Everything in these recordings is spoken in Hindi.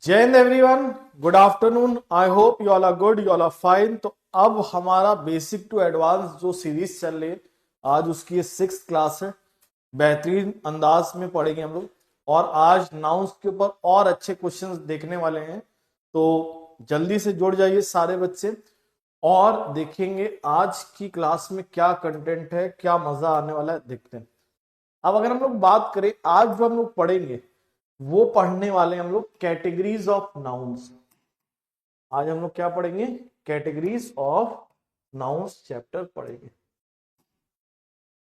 जय हिंद everyone, good afternoon. I hope you all are good, you all are fine. तो अब हमारा बेसिक टू एडवांस जो सीरीज चल रही है, आज उसकी 6th क्लास है। बेहतरीन अंदाज में पढ़ेंगे हम लोग और आज नाउन्स के ऊपर और अच्छे क्वेश्चंस देखने वाले हैं। तो जल्दी से जुड़ जाइए सारे बच्चे और देखेंगे आज की क्लास में क्या कंटेंट है, क्या मजा आने वाला है, देखते हैं। अब अगर हम लोग बात करें, आज जो हम लोग पढ़ेंगे वो पढ़ने वाले हम लोग कैटेगरीज ऑफ नाउन्स। आज हम लोग क्या पढ़ेंगे? कैटेगरीज ऑफ नाउन्स चैप्टर पढ़ेंगे।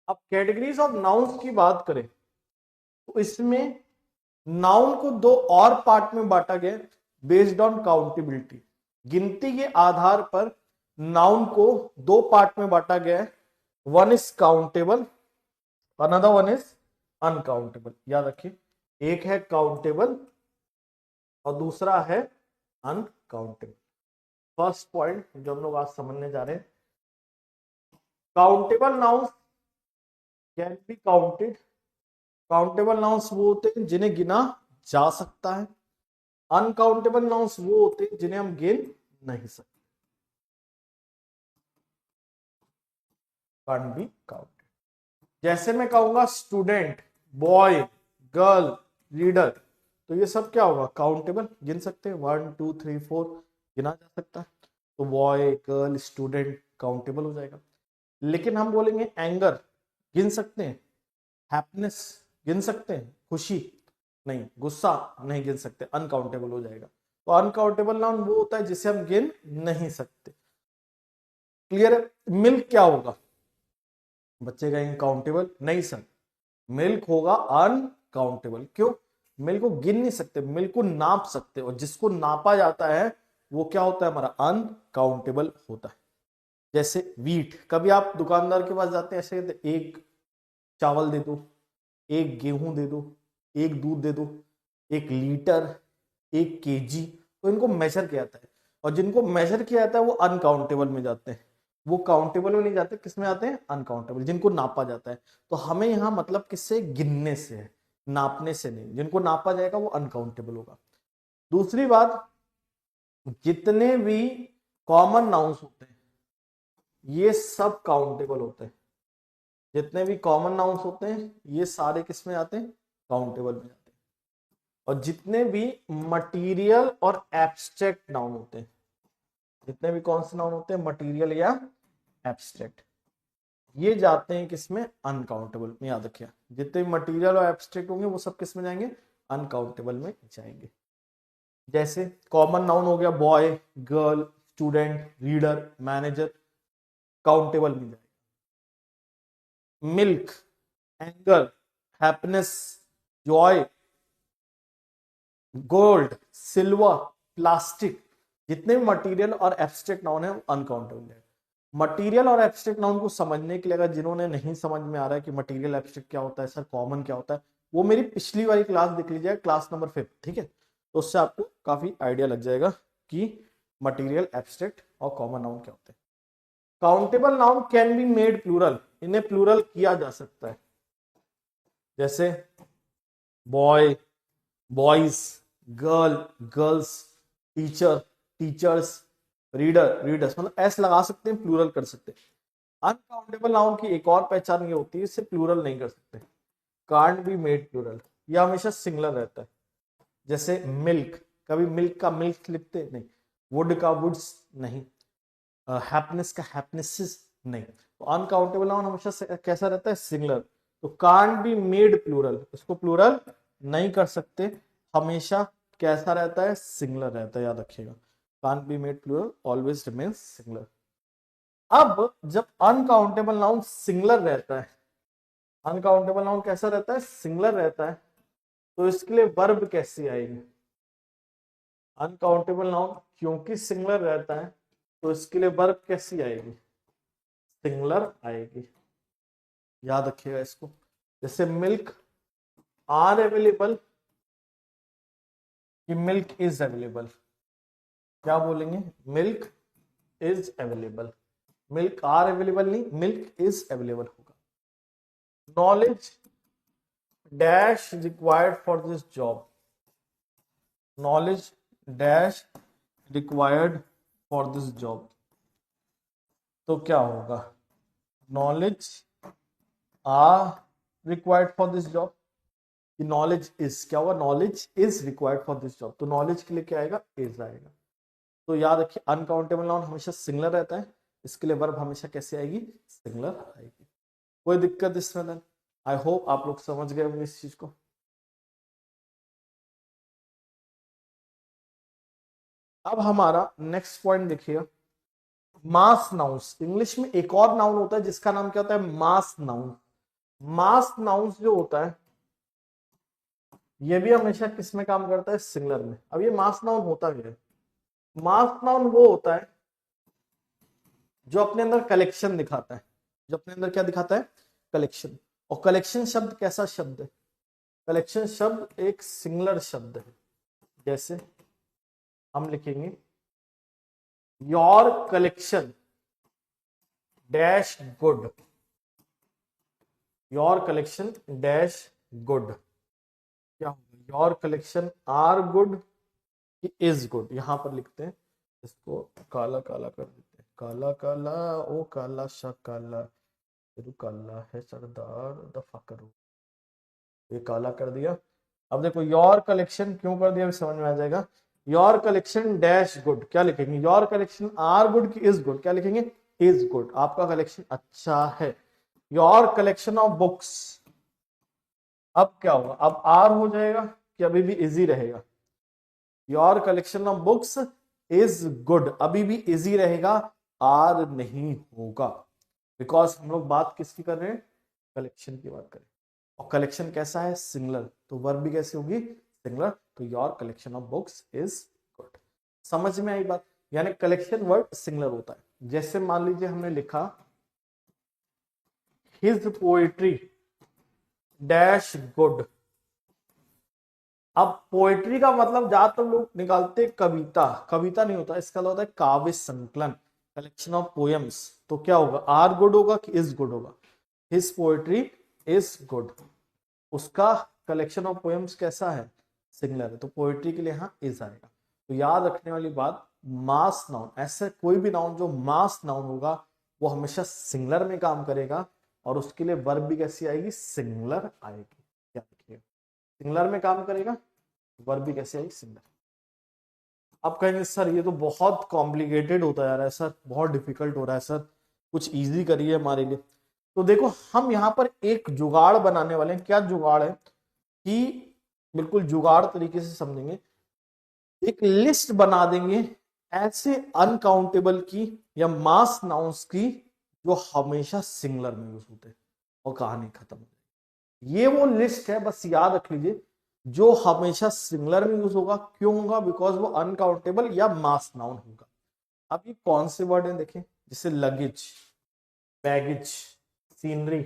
अब कैटेगरीज ऑफ नाउन्स की बात करें तो इसमें नाउन को दो और पार्ट में बांटा गया, बेस्ड ऑन काउंटेबिलिटी। गिनती के आधार पर नाउन को दो पार्ट में बांटा गया है। One is countable, another one is uncountable. याद रखिए, एक है काउंटेबल और दूसरा है अनकाउंटेबल। फर्स्ट पॉइंट जो हम लोग आज समझने जा रहे हैं, countable nouns can be counted. Countable nouns वो होते हैं जिन्हें गिना जा सकता है। अनकाउंटेबल नाउन्स वो होते हैं जिन्हें हम गिन नहीं सकते, कैन बी काउंटेड। जैसे मैं कहूंगा स्टूडेंट, बॉय, गर्ल, रीडर, तो ये सब क्या होगा? काउंटेबल, गिन सकते हैं। 1 2 3 4 गिना जा सकता है, तो बॉय, गर्ल, स्टूडेंट काउंटेबल हो जाएगा। लेकिन हम बोलेंगे एंगर, गिन सकते हैं। हैप्पीनेस गिन सकते हैं, खुशी नहीं, गुस्सा नहीं गिन सकते, अनकाउंटेबल हो जाएगा। तो अनकाउंटेबल नाउन वो होता है जिसे हम गिन नहीं सकते। क्लियर है? मिल्क क्या होगा? बच्चे कहेंगे काउंटेबल, नहीं सर, मिल्क होगा अनकाउंटेबल। क्यों? मिल्क को गिन नहीं सकते, मिल्क को नाप सकते, और जिसको नापा जाता है वो क्या होता है? हमारा अनकाउंटेबल होता है। जैसे वीट, कभी आप दुकानदार के पास जाते हैं, ऐसे कहते एक चावल दे दो, एक गेहूं दे दो, एक दूध दे दो, 1 लीटर, 1 केजी। तो इनको मेजर किया जाता है, और जिनको मेजर किया जाता है वो अनकाउंटेबल में जाते हैं। वो काउंटेबल में नहीं जाते, किस में आते हैं? अनकाउंटेबल, जिनको नापा जाता है। तो हमें यहां मतलब किससे? गिनने से है, नापने से नहीं। जिनको नापा जाएगा वो अनकाउंटेबल होगा। दूसरी बात, जितने भी कॉमन नाउन्स होते हैं ये सब काउंटेबल होते हैं। जितने भी कॉमन नाउन्स होते हैं ये सारे किस में आते हैं? काउंटेबल में जाते हैं। और जितने भी मटीरियल और एब्स्ट्रैक्ट नाउन होते हैं, जितने भी कौन से नाउन होते हैं? मटीरियल या एब्स्ट्रैक्ट, ये जाते हैं किसमें? अनकाउंटेबल में। याद रखिए, जितने भी मटीरियल और एब्स्ट्रैक्ट होंगे वो सब किस में जाएंगे? अनकाउंटेबल में जाएंगे। जैसे कॉमन नाउन हो गया boy, girl, student, reader, manager, countable में जाएगा। Milk, anger, happiness, Joy, gold, silver, plastic, जितने भी मटेरियल और एब्स्ट्रैक्ट नाउन है वो अनकाउंटेबल है। मटेरियल और एब्स्ट्रैक्ट नाउन को समझने के लिए, अगर जिन्होंने नहीं समझ में आ रहा है कि मटेरियल एब्स्ट्रैक्ट क्या होता है सर, कॉमन क्या होता है, वो मेरी पिछली वाली क्लास देख लीजिए, क्लास नंबर 5, ठीक है? तो उससे आपको काफी आइडिया लग जाएगा कि मटेरियल, एब्स्ट्रैक्ट और कॉमन नाउन क्या होते हैं। Countable noun can be made plural, इन्हें प्लूरल किया जा सकता है। जैसे boy, boys, girl, girls, teacher, teachers, reader, readers, मतलब एस लगा सकते हैं, प्लूरल कर सकते हैं। अनकाउंटेबल नाउन की एक और पहचान ये होती है, इसे प्लूरल नहीं कर सकते, कांट बी मेड प्लूरल, यह हमेशा सिंगुलर रहता है। जैसे मिल्क, कभी मिल्क का मिल्क लिखते नहीं, वुड का वुड्स नहीं, हैप्पीनेस का हैप्पीनेसेस नहीं। तो अनकाउंटेबल नाउन हमेशा कैसा रहता है? सिंगुलर। तो कांट बी मेड प्लूरल, इसको प्लूरल नहीं कर सकते, हमेशा कैसा रहता है? सिंगुलर रहता है, याद रखिएगा। Can't be made plural, always remains singular. अब जब अनकाउंटेबल नाउन सिंगुलर रहता है, अनकाउंटेबल नाउन कैसा रहता है? सिंगुलर रहता है, तो इसके लिए वर्ब कैसी आएगी? अनकाउंटेबल नाउन क्योंकि सिंगुलर रहता है तो इसके लिए वर्ब कैसी आएगी? सिंगुलर आएगी, याद रखिएगा इसको। जैसे मिल्क आर अवेलेबल कि मिल्क इज अवेलेबल, क्या बोलेंगे? Milk is available, milk are available नहीं, मिल्क इज अवेलेबल होगा। Knowledge dash required for this job, knowledge dash required for this job, तो क्या होगा, knowledge are required for this job, कि नॉलेज इज क्या होगा, knowledge is required for this job, तो नॉलेज के लिए क्या आएगा, इज आएगा। तो याद रखिए अनकाउंटेबल नाउन हमेशा सिंगुलर रहता है, इसके लिए वर्ब हमेशा कैसे आएगी, सिंगुलर आएगी। कोई दिक्कत इसमें देन? आई होप आप लोग समझ गए होंगे इस चीज को। अब हमारा नेक्स्ट पॉइंट देखिए, मास नाउन्स। इंग्लिश में एक और नाउन होता है जिसका नाम क्या होता है, मास नाउन। मास नाउन्स जो होता है ये भी हमेशा किस में काम करता है, सिंगुलर में। अब ये मास नाउन होता भी है, मास नाउन वो होता है जो अपने अंदर कलेक्शन दिखाता है, जो अपने अंदर क्या दिखाता है, कलेक्शन। और कलेक्शन शब्द कैसा शब्द है, कलेक्शन शब्द एक सिंगुलर शब्द है। जैसे हम लिखेंगे your collection dash good, your collection dash good, क्या होगा, your collection are good is good. यहां पर लिखते हैं, इसको काला काला कर देते हैं, काला काला ओ काला सा काला, फिर काला है सरदार दफा करो, ये काला कर दिया। अब देखो योर कलेक्शन क्यों कर दिया, समझ में आ जाएगा। योर कलेक्शन डैश गुड, क्या लिखेंगे, योर कलेक्शन आर गुड की इज गुड, क्या लिखेंगे, इज गुड, आपका कलेक्शन अच्छा है। योर कलेक्शन ऑफ बुक्स, अब क्या होगा, अब आर हो जाएगा कि अभी भी इजी रहेगा, your collection of books is good, अभी भी इजी रहेगा, आर नहीं होगा, बिकॉज हम लोग बात किसकी कर रहे हैं, कलेक्शन की बात करें, और कलेक्शन कैसा है, सिंगुलर, तो वर्ब भी कैसी होगी, सिंगुलर, तो your collection of books is good. समझ में आई बात, यानी कलेक्शन वर्ड सिंगुलर होता है। जैसे मान लीजिए हमने लिखा हिज पोएट्री डैश गुड, अब पोएट्री का मतलब ज्यादातर लोग निकालते कविता, कविता नहीं होता, इसका होता है काव्य संकलन, कलेक्शन ऑफ पोएम्स। तो क्या होगा, आर गुड होगा कि इज गुड होगा, हिज पोएट्री इज गुड, उसका कलेक्शन ऑफ पोएम्स कैसा है, सिंगुलर है, तो पोएट्री के लिए यहाँ इज आएगा। तो याद रखने वाली बात, मास नाउन, ऐसे कोई भी नाउन जो मास नाउन होगा वो हमेशा सिंगुलर में काम करेगा, और उसके लिए वर्ब भी कैसी आएगी, सिंगुलर आएगी। याद रखिए सिंगुलर में काम करेगा, वर्ब भी कैसे आएगी, सिंगुलर। अब कहेंगे सर ये तो बहुत कॉम्प्लिकेटेड होता जा रहा है सर, बहुत डिफिकल्ट हो रहा है सर, कुछ इजी करिए हमारे लिए। तो देखो हम यहाँ पर एक जुगाड़ बनाने वाले हैं, क्या जुगाड़ है कि बिल्कुल जुगाड़ तरीके से समझेंगे, एक लिस्ट बना देंगे ऐसे अनकाउंटेबल की या मास नाउन्स की जो हमेशा सिंगुलर में यूज होते हैं, और कहानी खत्म हो जाएगी। ये वो लिस्ट है, बस याद रख लीजिए, जो हमेशा सिंगुलर में यूज होगा, क्यों होगा, बिकॉज वो अनकाउंटेबल या मास नाउन होगा। अब ये कौन से वर्ड हैं देखें, जैसे luggage, baggage, scenery,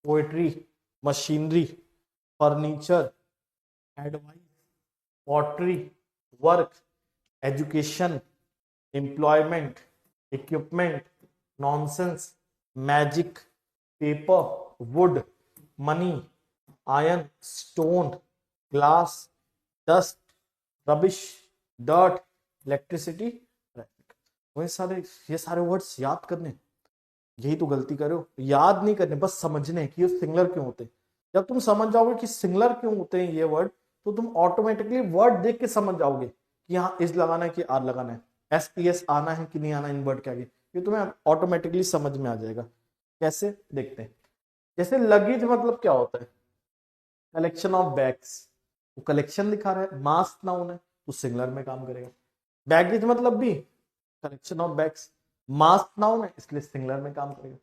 poetry, machinery, furniture, advice, pottery, work, education, employment, equipment, nonsense, magic, paper, would, money, iron, stone, glass, dust, rubbish, dirt, electricity, traffic. ये सारे वर्ड्स याद करने, यही तो गलती कर रहे हो, याद नहीं करने, बस समझने कि ये सिंगुलर क्यों होते हैं। जब तुम समझ जाओगे कि सिंगुलर क्यों होते हैं ये वर्ड, तो तुम ऑटोमेटिकली वर्ड देख के समझ जाओगे कि यहाँ इज लगाना है कि आर लगाना है, एस आना है कि नहीं आना इन वर्ड के आगे, ये तुम्हें ऑटोमेटिकली समझ में आ जाएगा। कैसे देखते हैं, जैसे लगेज मतलब क्या होता है, कलेक्शन ऑफ बैग्स, वो कलेक्शन दिखा रहा है, मास नाउन है तो सिंगुलर में काम करेगा। बैगेज मतलब भी collection of bags, mass noun है इसलिए सिंगुलर में काम करेगा।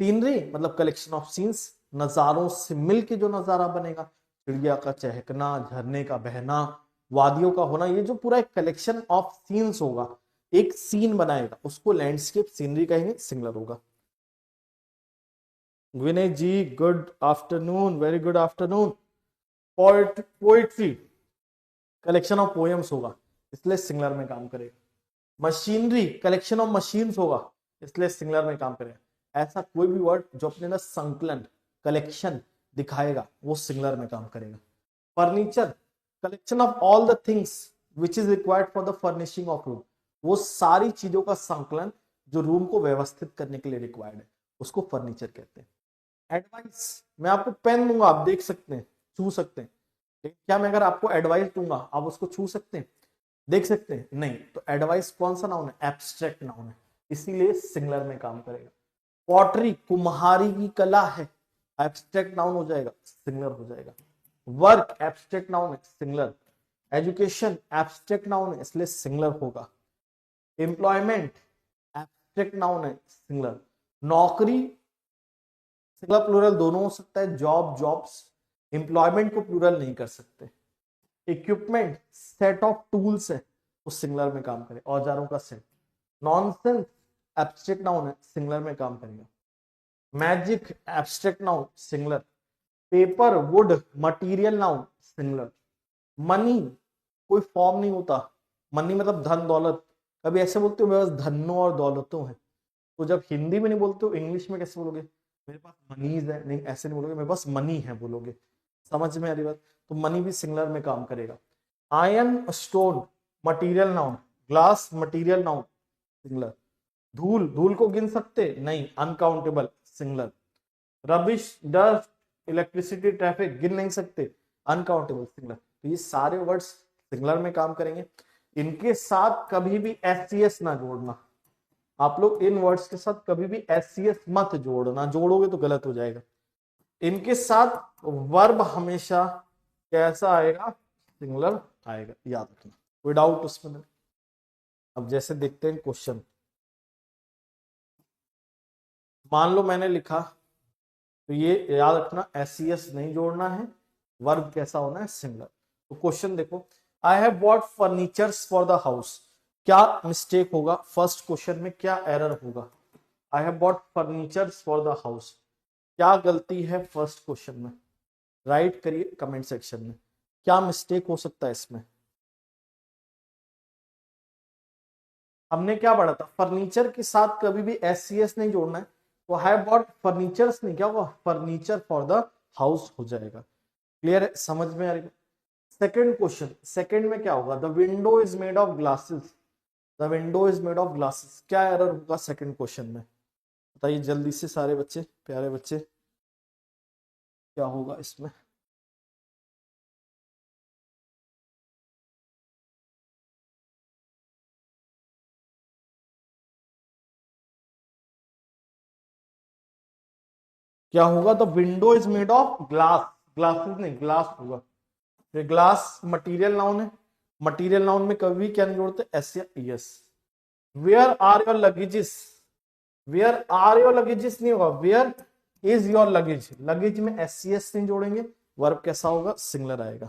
सीनरी मतलब कलेक्शन ऑफ सीन्स, नजारों से मिलके जो नजारा बनेगा, चिड़िया का चहकना, झरने का बहना, वादियों का होना, ये जो पूरा एक कलेक्शन ऑफ सीन्स होगा, एक सीन बनाएगा, उसको लैंडस्केप सीनरी कहेंगे, सिंगुलर होगा। Vinay ji good afternoon, very good afternoon. Poetry collection of poems होगा इसलिए सिंगुलर में काम करेगा। मशीनरी कलेक्शन ऑफ मशीन्स होगा इसलिए सिंगुलर में काम करेगा। ऐसा कोई भी वर्ड जो अपने अंदर संकलन, कलेक्शन दिखाएगा वो सिंगुलर में काम करेगा। Furniture collection of all the things which is required for the furnishing of room, वो सारी चीजों का संकलन जो रूम को व्यवस्थित करने के लिए रिक्वायर्ड है, उसको फर्नीचर कहते हैं। एडवाइस, मैं आपको पेन दूंगा, आप देख सकते हैं, छू सकते हैं, क्या मैं अगर आपको एडवाइस दूंगा आप उसको छू सकते हैं, देख सकते हैं? नहीं। तो एडवाइस कौन सा नाउन है? एब्स्ट्रैक्ट नाउन है, इसीलिए सिंगुलर में काम करेगा। पॉटरी, कुम्हारी की कला है, एब्स्ट्रैक्ट नाउन हो जाएगा, सिंगुलर हो जाएगा। वर्क एब्स्ट्रैक्ट नाउन है, सिंगुलर। एजुकेशन एब्स्ट्रैक्ट नाउन है, इसलिए सिंगुलर होगा। एम्प्लॉयमेंट एब्स्ट्रैक्ट नाउन है, सिंगुलर। नौकरी सिंगुलर प्लूरल दोनों हो सकता है, जॉब जॉब्स, एम्प्लॉयमेंट को प्लूरल नहीं कर सकते। इक्विपमेंट सेट ऑफ टूल्स है, तो सिंगुलर में काम करे, औजारों का सेट। नॉनसेंस एब्स्ट्रैक्ट नाउन है, सिंगुलर में काम करेगा। Magic abstract noun, singular. Paper would material noun, singular. Money कोई फॉर्म नहीं होता, मनी मतलब धन दौलत, कभी ऐसे बोलते हो मेरे पास धनों और दौलतों है, तो जब हिंदी में नहीं बोलते हो इंग्लिश में कैसे बोलोगे? मेरे पास मनीज है, नहीं ऐसे नहीं बोलोगे, मेरे पास मनी है बोलोगे। समझ में आ रही बात? तो मनी भी सिंगुलर में काम करेगा। Iron stone material noun, glass material noun, singular. धूल, धूल को गिन सकते? नहीं, uncountable, singular. Rubbish, dust, electricity, traffic गिन नहीं सकते, अनकाउंटेबल, सिंगुलर। तो ये सारे वर्ड्स सिंगुलर में काम करेंगे। इनके साथ कभी भी एस ना जोड़ना, आप लोग इन वर्ड्स के साथ कभी भी एस मत जोड़ना, जोड़ोगे तो गलत हो जाएगा। इनके साथ वर्ब हमेशा कैसा आएगा? सिंगुलर आएगा, याद रखना, कोई डाउट उसमें? अब जैसे देखते हैं क्वेश्चन, मान लो मैंने लिखा, तो ये याद रखना एस नहीं जोड़ना है, वर्ब कैसा होना है? सिंगुलर। तो क्वेश्चन देखो, I have bought furnitures for the house, क्या मिस्टेक होगा? फर्स्ट क्वेश्चन में क्या एरर होगा? I have bought furnitures for the house, क्या गलती है फर्स्ट क्वेश्चन में? राइट करिए कमेंट सेक्शन में, क्या मिस्टेक हो सकता है इसमें? हमने क्या पढ़ा था? फर्नीचर के साथ कभी भी एस नहीं जोड़ना है, तो हैव बॉट फर्नीचर्स नहीं, क्या होगा? फर्नीचर फॉर द हाउस हो जाएगा। क्लियर है? समझ में आ रही है? सेकेंड क्वेश्चन, सेकेंड में क्या होगा? The window is made of glasses, the window is made of glasses, क्या एरर होगा सेकेंड क्वेश्चन में? बताइए जल्दी से सारे बच्चे, प्यारे बच्चे, क्या होगा इसमें? क्या होगा? The window is made of glass, glasses नहीं, ग्लास होगा। ये ग्लास मटेरियल नाउन है, मटेरियल नाउन में कभी भी क्या नहीं जोड़ते? एस या es. Where are your luggages, where are your luggages नहीं होगा, where is your luggage, luggage में एस नहीं जोड़ेंगे, वर्ब कैसा होगा? सिंगुलर आएगा।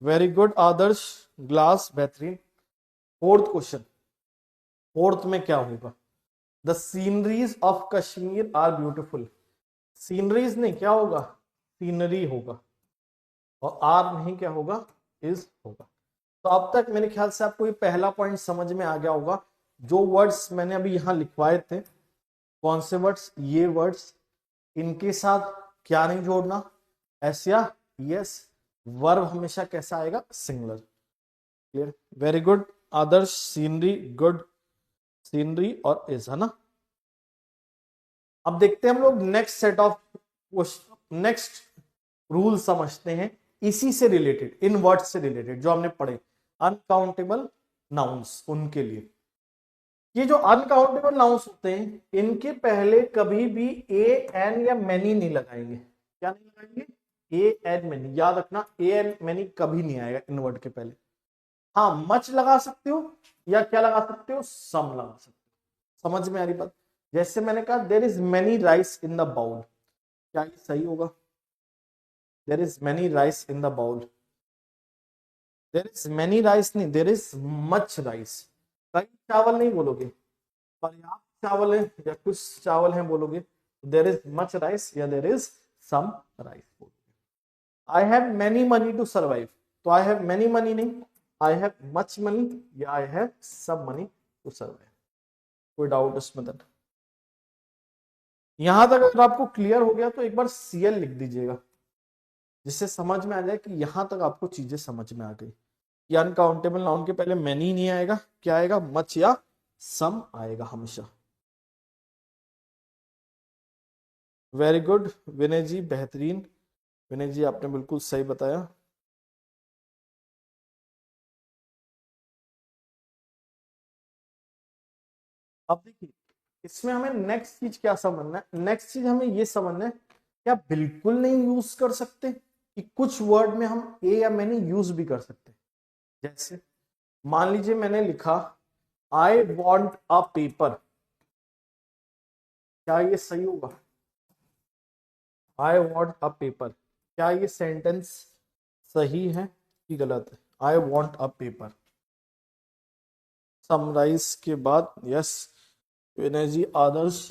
वेरी गुड आदर्श, ग्लास, बेहतरीन। फोर्थ क्वेश्चन, फोर्थ में क्या होगा? The sceneries of Kashmir are beautiful, sceneries नहीं, क्या होगा? सीनरी होगा, और आर नहीं, क्या होगा? इज होगा। तो अब तक मेरे ख्याल से आपको ये पहला पॉइंट समझ में आ गया होगा। जो वर्ड्स मैंने अभी यहां लिखवाए थे, कौन से वर्ड्स? ये वर्ड्स, इनके साथ क्या नहीं जोड़ना? एस या यस। वर्ब हमेशा कैसा आएगा? सिंगुलर। क्लियर? वेरी गुड आदर्श, सीनरी, गुड, सीनरी और इज, है ना? अब देखते हैं हम लोग next set of next rule समझते हैं, इसी से रिलेटेड, इन वर्ड्स से रिलेटेड जो हमने पढ़े, अनकाउंटेबल नाउन्स, उनके लिए। ये जो अनकाउंटेबल नाउन्स होते हैं, इनके पहले कभी भी ए एन या मैनी नहीं लगाएंगे। क्या नहीं लगाएंगे? ए एन मैनी, याद रखना, ए एन मैनी कभी नहीं आएगा इन वर्ड के पहले। हाँ, मच लगा सकते हो, या क्या लगा सकते हो? सम लगा सकते हो। समझ में आ रही बात? जैसे मैंने कहा there is many rice in the bowl, क्या ये सही होगा? There is many rice in the bowl, there is many rice नहीं, देयर इज मच राइस। कई चावल नहीं बोलोगे, पर्याप्त चावल है या कुछ चावल है बोलोगे, देयर इज मच राइस या देयर इज सम राइस बोलोगे। I have many money to survive, तो आई हैव मैनी मनी नहीं, आई हैव मच मनी या I have some money to survive. कोई डाउट इसमें तक? यहां तक अगर आपको क्लियर हो गया तो एक बार सीएल लिख दीजिएगा, जिससे समझ में आ जाए कि यहां तक आपको चीजें समझ में आ गई। कि अनकाउंटेबल नाउन के पहले मैनी नहीं आएगा, क्या आएगा, मच या सम आएगा हमेशा। वेरी गुड विनय जी, बेहतरीन विनय जी, आपने बिल्कुल सही बताया। अब देखिए इसमें हमें नेक्स्ट चीज क्या समझना है, नेक्स्ट चीज हमें ये समझना है क्या बिल्कुल नहीं यूज कर सकते, कि कुछ वर्ड में हम ए या मैंने यूज भी कर सकते हैं। जैसे मान लीजिए मैंने लिखा आई वॉन्ट अ पेपर, क्या ये सही होगा, आई वॉन्ट अ पेपर, क्या ये सेंटेंस सही है कि गलत है, I want a paper. Summarise के बाद यस विनय जी, आदर्श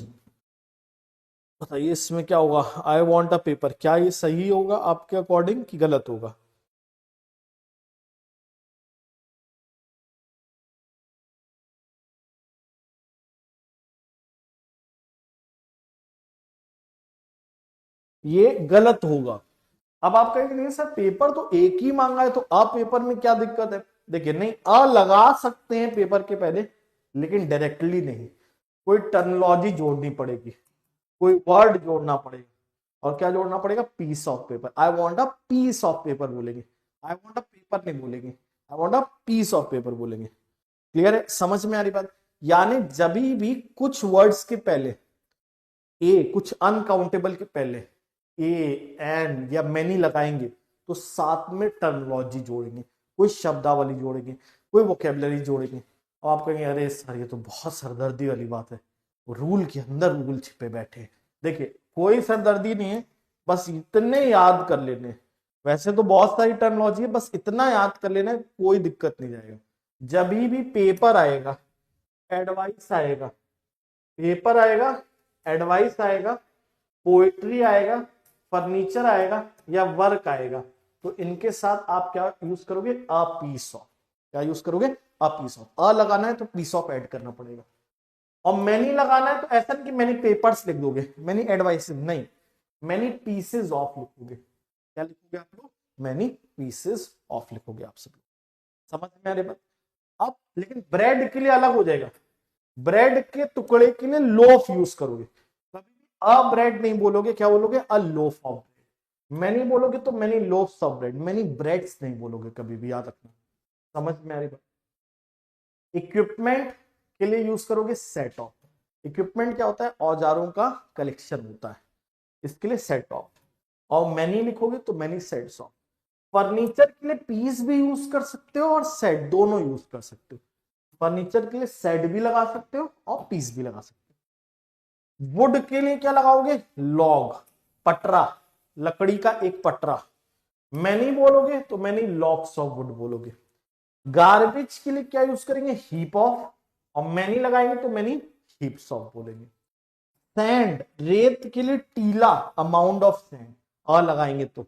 बताइए इसमें क्या होगा, आई वॉन्ट अ पेपर, क्या ये सही होगा आपके अकॉर्डिंग कि गलत होगा। ये गलत होगा। अब आप कहेंगे नहीं सर पेपर तो एक ही मांगा है तो अ पेपर में क्या दिक्कत है, देखिए नहीं अ लगा सकते हैं पेपर के पहले, लेकिन डायरेक्टली नहीं, कोई टर्मिनोलॉजी जोड़नी पड़ेगी, कोई वर्ड जोड़ना पड़ेगा। और क्या जोड़ना पड़ेगा, piece of paper, I want a piece of paper बोलेंगे, आई वॉन्ट अ पेपर नहीं बोलेंगे, I want a piece of paper बोलेंगे। क्लियर है, समझ में आ रही बात। यानी जब भी कुछ वर्ड्स के पहले ए, कुछ अनकाउंटेबल के पहले ए एन या मैनी लगाएंगे तो साथ में टर्मिनोलॉजी जोड़ेंगे, कोई शब्दावली जोड़ेंगे, कोई वोकेबलरी जोड़ेंगे। और आप कहेंगे अरे सर ये तो बहुत सरदर्दी वाली बात है, रूल के अंदर रूल छिपे बैठे हैं। देखिए कोई सरदर्दी नहीं है, बस इतने याद कर लेने, वैसे तो बहुत सारी टर्मिनोलॉजी है, बस इतना याद कर लेना है, कोई दिक्कत नहीं जाएगा। जब भी पेपर आएगा, एडवाइस आएगा, पेपर आएगा, एडवाइस आएगा, पोएट्री आएगा, फर्नीचर आएगा या वर्क आएगा, तो इनके साथ आप क्या यूज करोगे, अ पीस ऑफ, क्या यूज करोगे, अ पीस ऑफ। अ लगाना है तो पीस ऑफ ऐड करना पड़ेगा। और मैनी लगाना है तो ऐसा नहीं कि मैनी पेपर्स लिख दोगे, मैनी एडवाइस नहीं, मैनी पीसेस ऑफ लिखोगे। क्या लिखोगे आप लोग, मैनी पीसेस ऑफ लिखोगे आप सब लोग। समझ में आ रही बात। अब लेकिन ब्रेड के लिए अलग हो जाएगा, ब्रेड के टुकड़े के लिए लोफ यूज करोगे, कभी भी अ ब्रेड नहीं बोलोगे, क्या बोलोगे, a loaf of bread. Many बोलोगे तो many loafs of bread, many breads नहीं बोलोगे कभी भी, याद रखना। समझ में आ रही बात। इक्विपमेंट के लिए यूज करोगे सेट ऑफ, इक्विपमेंट क्या होता है, औजारों का कलेक्शन होता है, इसके लिए सेट ऑफ। और मैनी लिखोगे तो मैनी सेट्स ऑफ। फर्नीचर के लिए पीस भी यूज कर सकते हो और सेट दोनों यूज कर सकते हो, फर्नीचर के लिए सेट भी लगा सकते हो और पीस भी लगा सकते हो। वुड के लिए क्या लगाओगे, लॉग, पटरा, लकड़ी का एक पटरा। मैनी बोलोगे तो मैनी लॉक्स ऑफ वुड बोलोगे। गार्बेज के लिए क्या यूज करेंगे, हीप ऑफ, और मैनी लगाएंगे तो मैनी हीप्स ऑफ बोलेंगे। सैंड, रेत के लिए टीला, अमाउंट ऑफ सैंड, और लगाएंगे तो,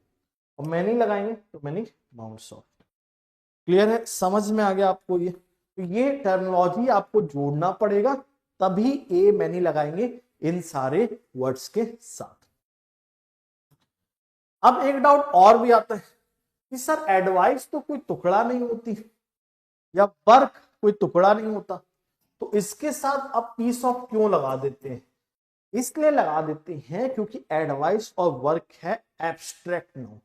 और मैनी लगाएंगे तो मैनी अमाउंट्स ऑफ। क्लियर है, समझ में आ गया आपको ये, तो ये टर्मिनोलॉजी आपको जोड़ना पड़ेगा, तभी ए मैनी लगाएंगे इन सारे वर्ड्स के साथ। अब एक डाउट और भी आता है कि सर एडवाइस तो कोई टुकड़ा नहीं होती, या वर्क कोई टुकड़ा नहीं होता, तो इसके साथ आप पीस ऑफ क्यों लगा देते हैं। इसलिए लगा देते हैं क्योंकि एडवाइस और वर्क है एब्स्ट्रैक्ट नाउन,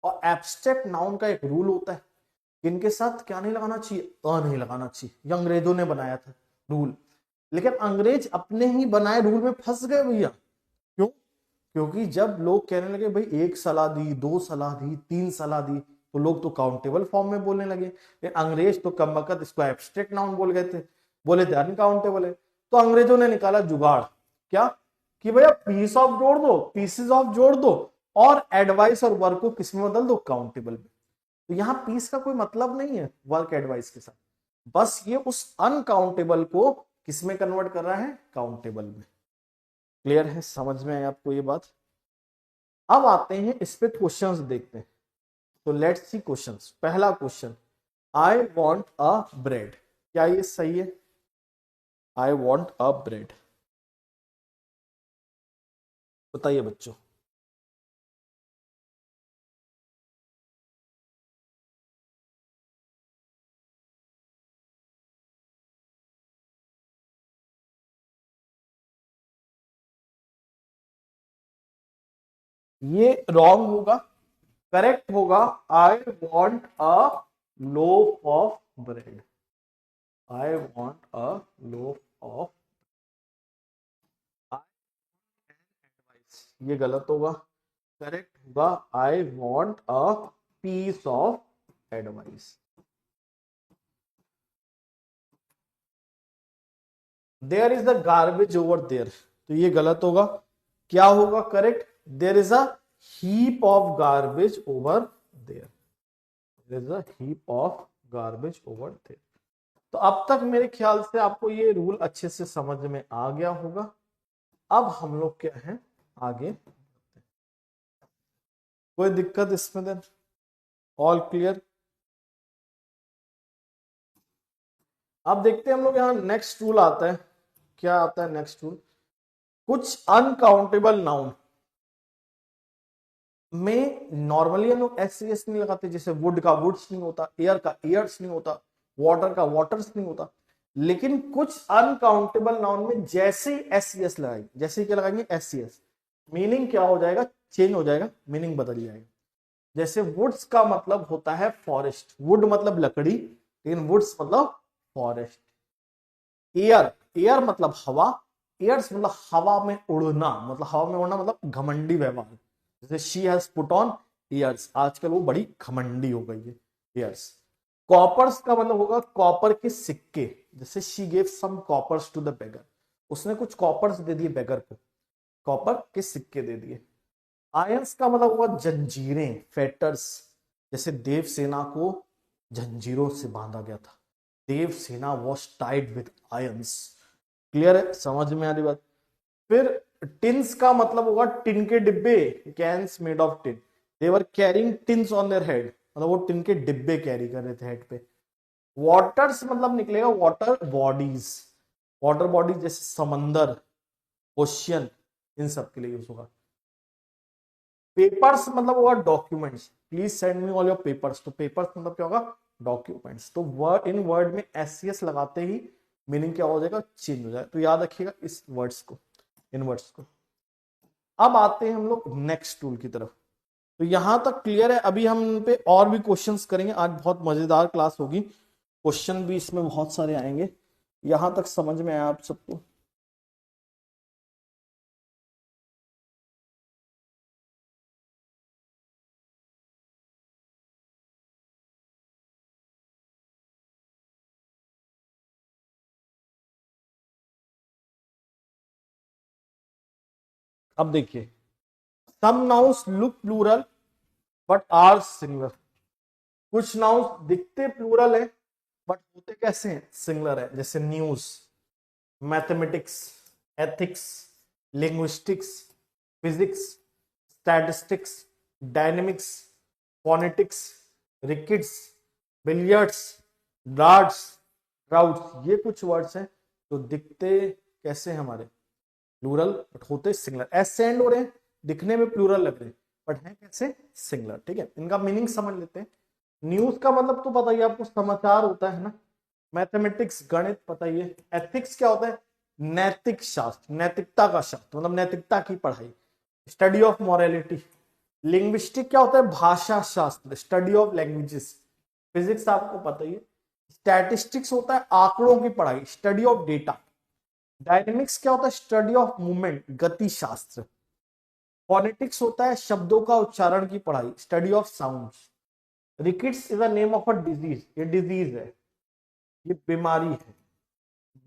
और एब्स्ट्रैक्ट नाउन का एक रूल होता है, इनके साथ क्या नहीं लगाना चाहिए, अ नहीं लगाना चाहिए। ये अंग्रेजों ने बनाया था रूल, लेकिन अंग्रेज अपने ही बनाए रूल में फंस गए भैया। क्यों, क्योंकि जब लोग कहने लगे भाई एक सलाह दी, दो सलाह दी, तीन सलाह दी, तो लोग तो काउंटेबल फॉर्म में बोलने लगे, लेकिन अंग्रेज तो कम वक्त इसको एब्स्ट्रैक्ट नाउन बोल गए थे, बोले थे अनकाउंटेबल है। तो अंग्रेजों ने निकाला जुगाड़, क्या, कि भैया पीस ऑफ जोड़ दो, पीसेस ऑफ जोड़ दो, और एडवाइस और वर्क को किस में बदल दो, काउंटेबल में। तो यहां पीस का कोई मतलब नहीं है वर्क एडवाइस के साथ, बस ये उस अनकाउंटेबल को किसमें कन्वर्ट कर रहा है, काउंटेबल में। क्लियर है, समझ में आए आपको ये बात। अब आते हैं इस पे क्वेश्चंस देखते हैं। तो लेट्स सी क्वेश्चंस। पहला क्वेश्चन, आई वॉन्ट अ ब्रेड, क्या ये सही है, आई वॉन्ट अ ब्रेड, बताइए बच्चों। ये रॉन्ग होगा, करेक्ट होगा I want a loaf of bread, I want a loaf of, ये गलत होगा, करेक्ट होगा I want a piece of advice. There is the garbage over there, तो ये गलत होगा, क्या होगा correct, there is a heap of garbage over there, there is a heap of garbage over there. तो अब तक मेरे ख्याल से आपको ये रूल अच्छे से समझ में आ गया होगा। अब हम लोग क्या है आगे, कोई दिक्कत इसमें देन, ऑल क्लियर। अब देखते हैं हम लोग यहाँ नेक्स्ट रूल आता है, क्या आता है नेक्स्ट रूल, कुछ अनकाउंटेबल नाउन में नॉर्मली हम लोग एस सी एस नहीं लगाते, जैसे वुड का वुड्स नहीं होता, एयर का एयर्स नहीं होता, वाटर का वाटर्स नहीं होता, लेकिन कुछ अनकाउंटेबल नाउन में जैसे एस सी एस लगाएंगे, जैसे क्या लगाएंगे एस सी एस, मीनिंग क्या हो जाएगा, चेंज हो जाएगा, मीनिंग बदल जाएगा। जैसे वुड्स का मतलब होता है फॉरेस्ट, वुड मतलब लकड़ी, लेकिन वुड्स मतलब फॉरेस्ट। एयर, एयर मतलब हवा, एयर्स मतलब हवा में उड़ना, मतलब हवा में उड़ना मतलब घमंडी व्यवहार, जैसे she has put on airs, आजकल वो बड़ी घमंडी हो गई है एयर्स। कॉपर्स का मतलब होगा कॉपर के सिक्के, जैसे she gave some coppers to the beggar, उसने कुछ कॉपर्स दे दिए बेगर को, कॉपर के सिक्के दे दिए। आयंस का मतलब होगा जंजीरें, फेटर्स, जैसे देवसेना को जंजीरों से बांधा गया था, Devasena was tied with irons. Clear है, समझ में आ रही बात। फिर टिन्स का मतलब होगा टिन के डिब्बे, cans made of tin, they were carrying tins on their head, मतलब वो टिन के डिब्बे कैरी कर रहे थे हेड पे। वाटर्स मतलब निकलेगा वाटर बॉडीज, वाटर बॉडीज जैसे समंदर, ओशियन, इन सब के लिए यूज होगा। पेपर्स मतलब होगा documents, please send me all your papers, तो पेपर्स मतलब क्या होगा डॉक्यूमेंट्स। तो वर्ड, इन वर्ड में एससीएस लगाते ही मीनिंग क्या हो जाएगा, चेंज हो जाएगा, तो याद रखिएगा इस वर्ड्स को, इन वर्ड्स को। अब आते हैं हम लोग नेक्स्ट टूल की तरफ। तो यहां तक क्लियर है, अभी हम इन पे और भी क्वेश्चंस करेंगे, आज बहुत मजेदार क्लास होगी, क्वेश्चन भी इसमें बहुत सारे आएंगे। यहां तक समझ में आया आप सबको? अब देखिए, some nouns look plural but are singular, कुछ नाउन्स दिखते प्लूरल है बट होते कैसे हैं, सिंगुलर है, जैसे news, mathematics, ethics, linguistics, physics, statistics, dynamics, phonetics, rickets, billiards, darts, crowds, ये कुछ वर्ड्स हैं जो दिखते कैसे हैं हमारे, प्लूरल बट होते सिंगुलर, एस से एंड हो रहे हैं, दिखने में प्लूरल लग रहे हैं बट हैं कैसे, सिंगुलर। ठीक है, इनका मीनिंग समझ लेते हैं। न्यूज का मतलब तो पता ही आपको, समाचार होता है ना। मैथमेटिक्स गणित पता ही है। एथिक्स क्या होता है, नैतिक शास्त्र, नैतिकता का शास्त्र, मतलब नैतिकता की पढ़ाई, स्टडी ऑफ मॉरलिटी। लिंग्विस्टिक क्या होता है, भाषा शास्त्र, स्टडी ऑफ लैंग्वेजेस। फिजिक्स आपको पता ही है। स्टैटिस्टिक्स होता है आंकड़ों की पढ़ाई, स्टडी ऑफ डेटा। डायनेमिक्स क्या होता है, स्टडी ऑफ मूवमेंट, गति शास्त्र। फोनेटिक्स होता है शब्दों का उच्चारण की पढ़ाई, study of sounds. Rickets is the name of a disease, ये डिजीज है, ये बीमारी है।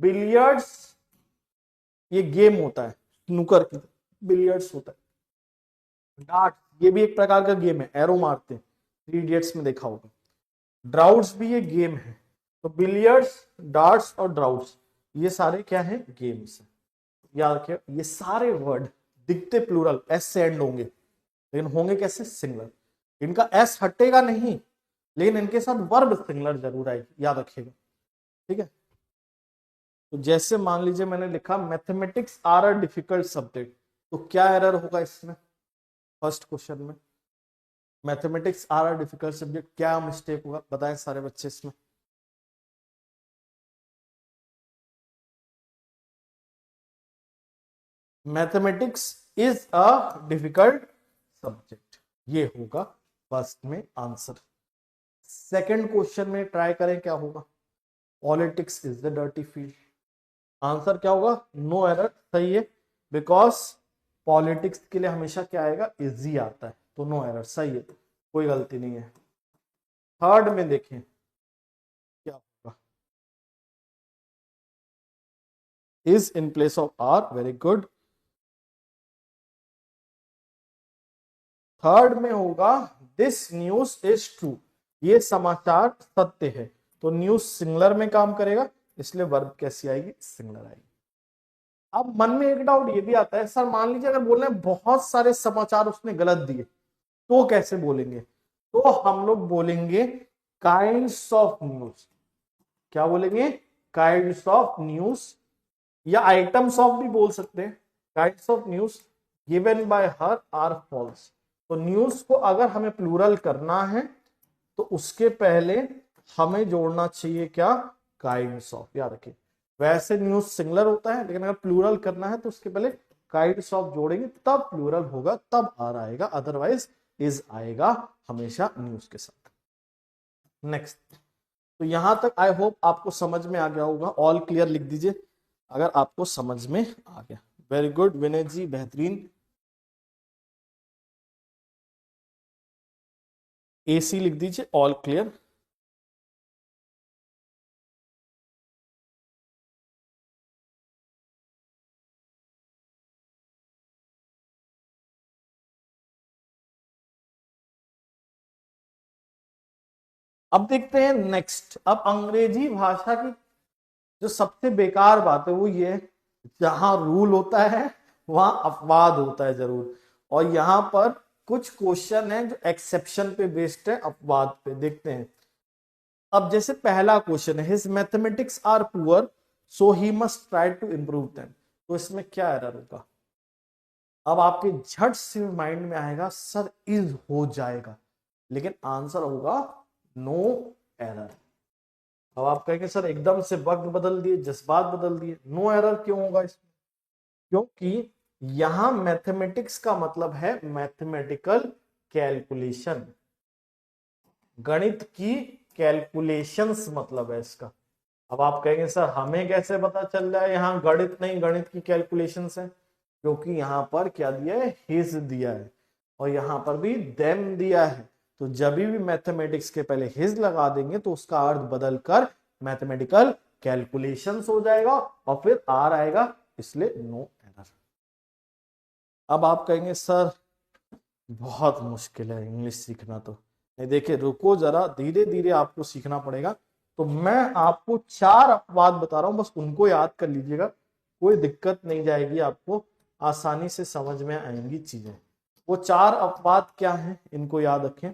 बिलियर्ड्स ये गेम होता है, स्नूकर की बिलियर्ड्स होता है। डार्ट ये भी एक प्रकार का गेम है, एरो मारते हैं, थ्री इडियट्स में देखा होगा। ड्राउट्स भी ये गेम है। तो बिलियर्ड्स, डार्ट्स और ड्राउट्स ये सारे क्या है, गेम्स है। याद रखिए, ये सारे वर्ड दिखते प्लूरल, एस से एंड होंगे, लेकिन होंगे कैसे, सिंगुलर। इनका एस हटेगा नहीं, लेकिन इनके साथ वर्ब सिंगुलर जरूर आएगी, याद रखिएगा। ठीक है, तो जैसे मान लीजिए मैंने लिखा mathematics are a difficult subject, तो क्या एरर होगा इसमें, फर्स्ट क्वेश्चन में mathematics are a difficult subject, क्या मिस्टेक होगा बताएं सारे बच्चे इसमें। Mathematics is a difficult subject. ये होगा फर्स्ट में आंसर। सेकंड क्वेश्चन में ट्राई करें क्या होगा। Politics is the dirty field. Answer क्या होगा, नो एरर, सही है, बिकॉज पॉलिटिक्स के लिए हमेशा क्या आएगा, इजी आता है, तो नो एरर, सही है, कोई गलती नहीं है। थर्ड में देखें क्या होगा, is in place of are, very good. Third में होगा दिस न्यूज इज ट्रू, ये समाचार सत्य है, तो न्यूज सिंगुलर में काम करेगा, इसलिए वर्ब कैसी आएगी, सिंगुलर आएगी। अब मन में एक डाउट ये भी आता है, सर मान लीजिए अगर बोल रहे हैं बहुत सारे समाचार उसने गलत दिए तो कैसे बोलेंगे, तो हम लोग बोलेंगे काइंड्स ऑफ न्यूज। क्या बोलेंगे, काइंड्स ऑफ न्यूज, या आइटम्स ऑफ भी बोल सकते हैं। Kinds of news given by her are false. तो न्यूज को अगर हमें प्लूरल करना है तो उसके पहले हमें जोड़ना चाहिए क्या, काइंड्स ऑफ, याद रखिए। वैसे न्यूज सिंगुलर होता है, लेकिन अगर प्लूरल करना है तो उसके पहले काइंड्स ऑफ जोड़ेंगे, तब प्लूरल होगा, तब आर आएगा, अदरवाइज इज आएगा हमेशा न्यूज के साथ। नेक्स्ट, तो यहां तक आई होप आपको समझ में आ गया होगा। ऑल क्लियर लिख दीजिए अगर आपको समझ में आ गया। वेरी गुड विनय जी, बेहतरीन। एसी लिख दीजिए, ऑल क्लियर। अब देखते हैं नेक्स्ट। अब अंग्रेजी भाषा की जो सबसे बेकार बात है वो ये है, जहां रूल होता है वहां अपवाद होता है जरूर, और यहां पर कुछ क्वेश्चन है जो एक्सेप्शन पे बेस्ड है, अपवाद पे। देखते हैं। अब जैसे पहला क्वेश्चन है, his mathematics are poor so he must try to improve them, तो इसमें क्या एरर होगा। अब आपके झट से माइंड में आएगा सर इज हो जाएगा, लेकिन आंसर होगा नो एरर। अब आप कहेंगे सर एकदम से वक्त बदल दिए, जज्बात बदल दिए, नो एरर क्यों होगा इसमें, क्योंकि यहां मैथमेटिक्स का मतलब है मैथमेटिकल कैलकुलेशन, गणित की कैलकुलेशंस मतलब है इसका। अब आप कहेंगे सर हमें कैसे पता चल रहा है यहाँ गणित नहीं, गणित की कैलकुलेशंस है, क्योंकि यहाँ पर क्या दिया है, हिज दिया है, और यहाँ पर भी देम दिया है। तो जब भी मैथमेटिक्स के पहले हिज लगा देंगे तो उसका अर्थ बदल कर मैथमेटिकल कैलकुलेशंस हो जाएगा, और फिर आर आएगा, इसलिए नो एरर। अब आप कहेंगे सर बहुत मुश्किल है इंग्लिश सीखना, तो नहीं, देखिए रुको जरा, धीरे धीरे आपको सीखना पड़ेगा। तो मैं आपको 4 अपवाद बता रहा हूं, बस उनको याद कर लीजिएगा, कोई दिक्कत नहीं जाएगी, आपको आसानी से समझ में आएंगी चीजें। वो 4 अपवाद क्या हैं, इनको याद रखें।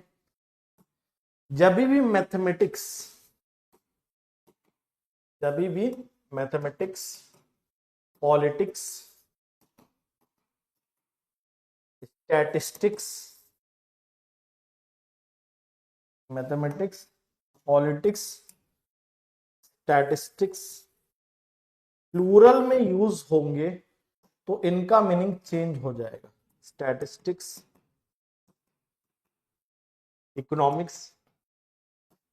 जब भी mathematics, politics, statistics, mathematics, politics, statistics plural में यूज होंगे तो इनका मीनिंग चेंज हो जाएगा। स्टैटिस्टिक्स, इकोनॉमिक्स,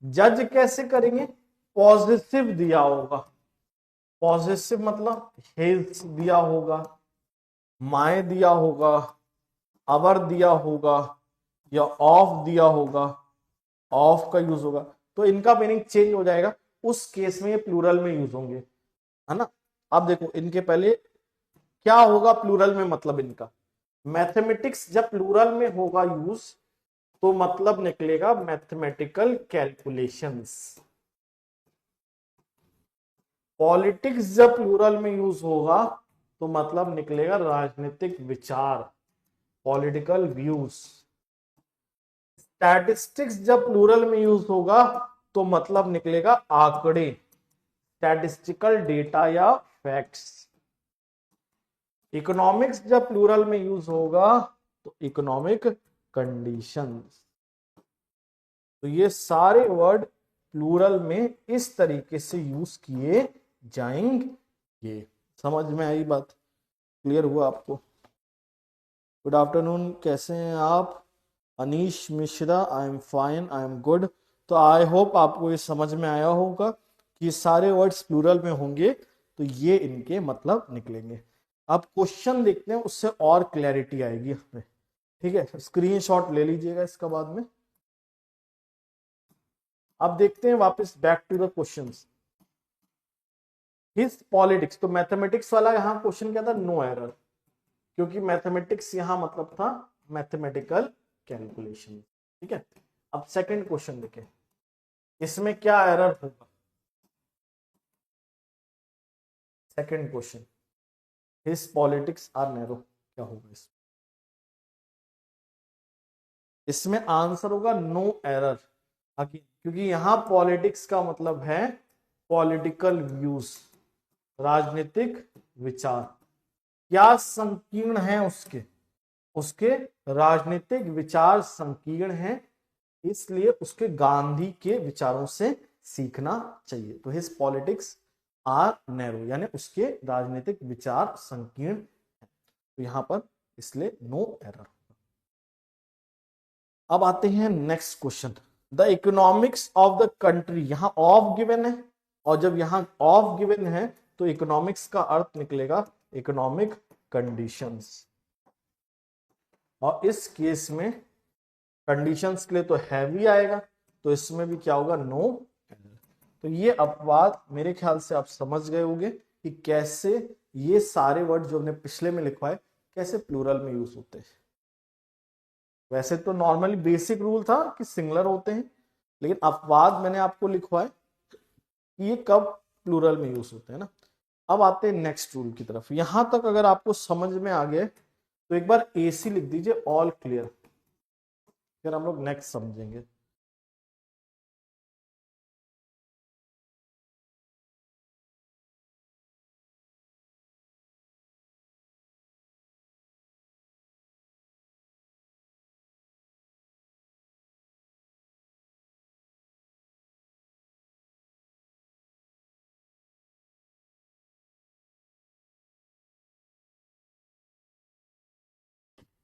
जज कैसे करेंगे, पॉजिटिव दिया होगा, पॉजिटिव मतलब हिज दिया होगा, माय दिया होगा, अवर दिया होगा, या ऑफ दिया होगा, ऑफ का यूज होगा, तो इनका मीनिंग चेंज हो जाएगा। उस केस में ये प्लूरल में यूज होंगे, है ना। अब देखो इनके पहले क्या होगा प्लूरल में, मतलब इनका मैथमेटिक्स जब प्लूरल में होगा यूज तो मतलब निकलेगा मैथमेटिकल कैलकुलेशंस। पॉलिटिक्स जब प्लूरल में यूज होगा तो मतलब निकलेगा राजनीतिक विचार, पॉलिटिकल व्यूज। स्टैटिस्टिक्स जब प्लूरल में यूज होगा तो मतलब निकलेगा आंकड़े, स्टैटिस्टिकल डेटा या फैक्ट्स। इकोनॉमिक्स जब प्लूरल में यूज होगा तो इकोनॉमिक कंडीशंस। तो ये सारे वर्ड प्लूरल में इस तरीके से यूज किए जाएंगे। समझ में आई बात, क्लियर हुआ आपको। गुड आफ्टरनून, कैसे हैं आप? Anish Mishra, I am fine, I am good. तो आई होप आपको ये समझ में आया होगा कि सारे वर्ड्स प्लूरल में होंगे तो ये इनके मतलब निकलेंगे। अब क्वेश्चन देखते हैं, उससे और क्लैरिटी आएगी हमें। ठीक है, स्क्रीनशॉट ले लीजिएगा इसका बाद में। अब देखते हैं वापस back to the questions. His politics, तो मैथमेटिक्स वाला यहाँ क्वेश्चन क्या था? नो एरर, क्योंकि मैथमेटिक्स यहां मतलब था मैथमेटिकल कैलकुलेशन। ठीक है, अब सेकंड क्वेश्चन देखें, इसमें क्या एरर होगा? Second question, his politics are narrow, क्या होगा इसमें आंसर होगा नो एरर, क्योंकि यहां पॉलिटिक्स का मतलब है पॉलिटिकल व्यूज, राजनीतिक विचार। क्या संकीर्ण है उसके? उसके राजनीतिक विचार संकीर्ण हैं, इसलिए उसके गांधी के विचारों से सीखना चाहिए। तो हिज पॉलिटिक्स आर नैरो, यानी उसके राजनीतिक विचार संकीर्ण है, तो यहां पर इसलिए नो एरर। अब आते हैं next question, the economics of the country. यहां ऑफ गिवन है, और जब यहां ऑफ गिवन है तो इकोनॉमिक्स का अर्थ निकलेगा इकोनॉमिक कंडीशंस, और इस केस में कंडीशंस के लिए तो हैवी आएगा, तो इसमें भी क्या होगा? No error. तो ये अपवाद मेरे ख्याल से आप समझ गए होंगे कि कैसे ये सारे वर्ड जो हमने पिछले में लिखवाए कैसे प्लूरल में यूज होते हैं। वैसे तो नॉर्मली बेसिक रूल था कि सिंगुलर होते हैं, लेकिन अपवाद मैंने आपको लिखवाए कि ये कब प्लूरल में यूज होते हैं ना। अब आते हैं नेक्स्ट रूल की तरफ। यहां तक अगर आपको समझ में आ गए तो एक बार AC लिख दीजिए, ऑल क्लियर, फिर हम लोग नेक्स्ट समझेंगे।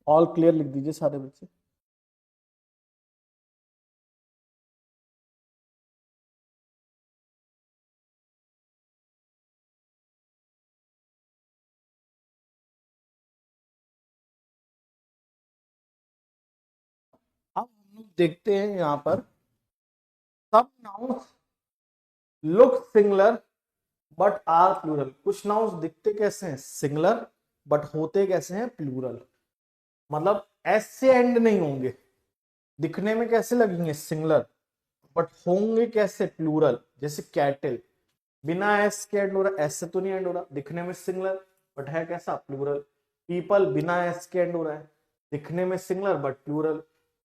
ऑल क्लियर लिख दीजिए सारे बच्चे। अब हम लोग देखते हैं यहाँ पर, सब nouns look singular but are plural. कुछ नाउन्स दिखते कैसे हैं? सिंगुलर, बट होते कैसे हैं? प्लूरल। मतलब एस से एंड नहीं होंगे, दिखने में कैसे लगेंगे? सिंगुलर, बट होंगे कैसे? प्लूरल। जैसे कैटल, बिना एस के एंड हो रहा, एस से तो नहीं एंड हो रहा, दिखने में सिंगुलर बट है कैसा? प्लूरल। पीपल बिना एस के एंड हो रहा है, दिखने में singular but plural.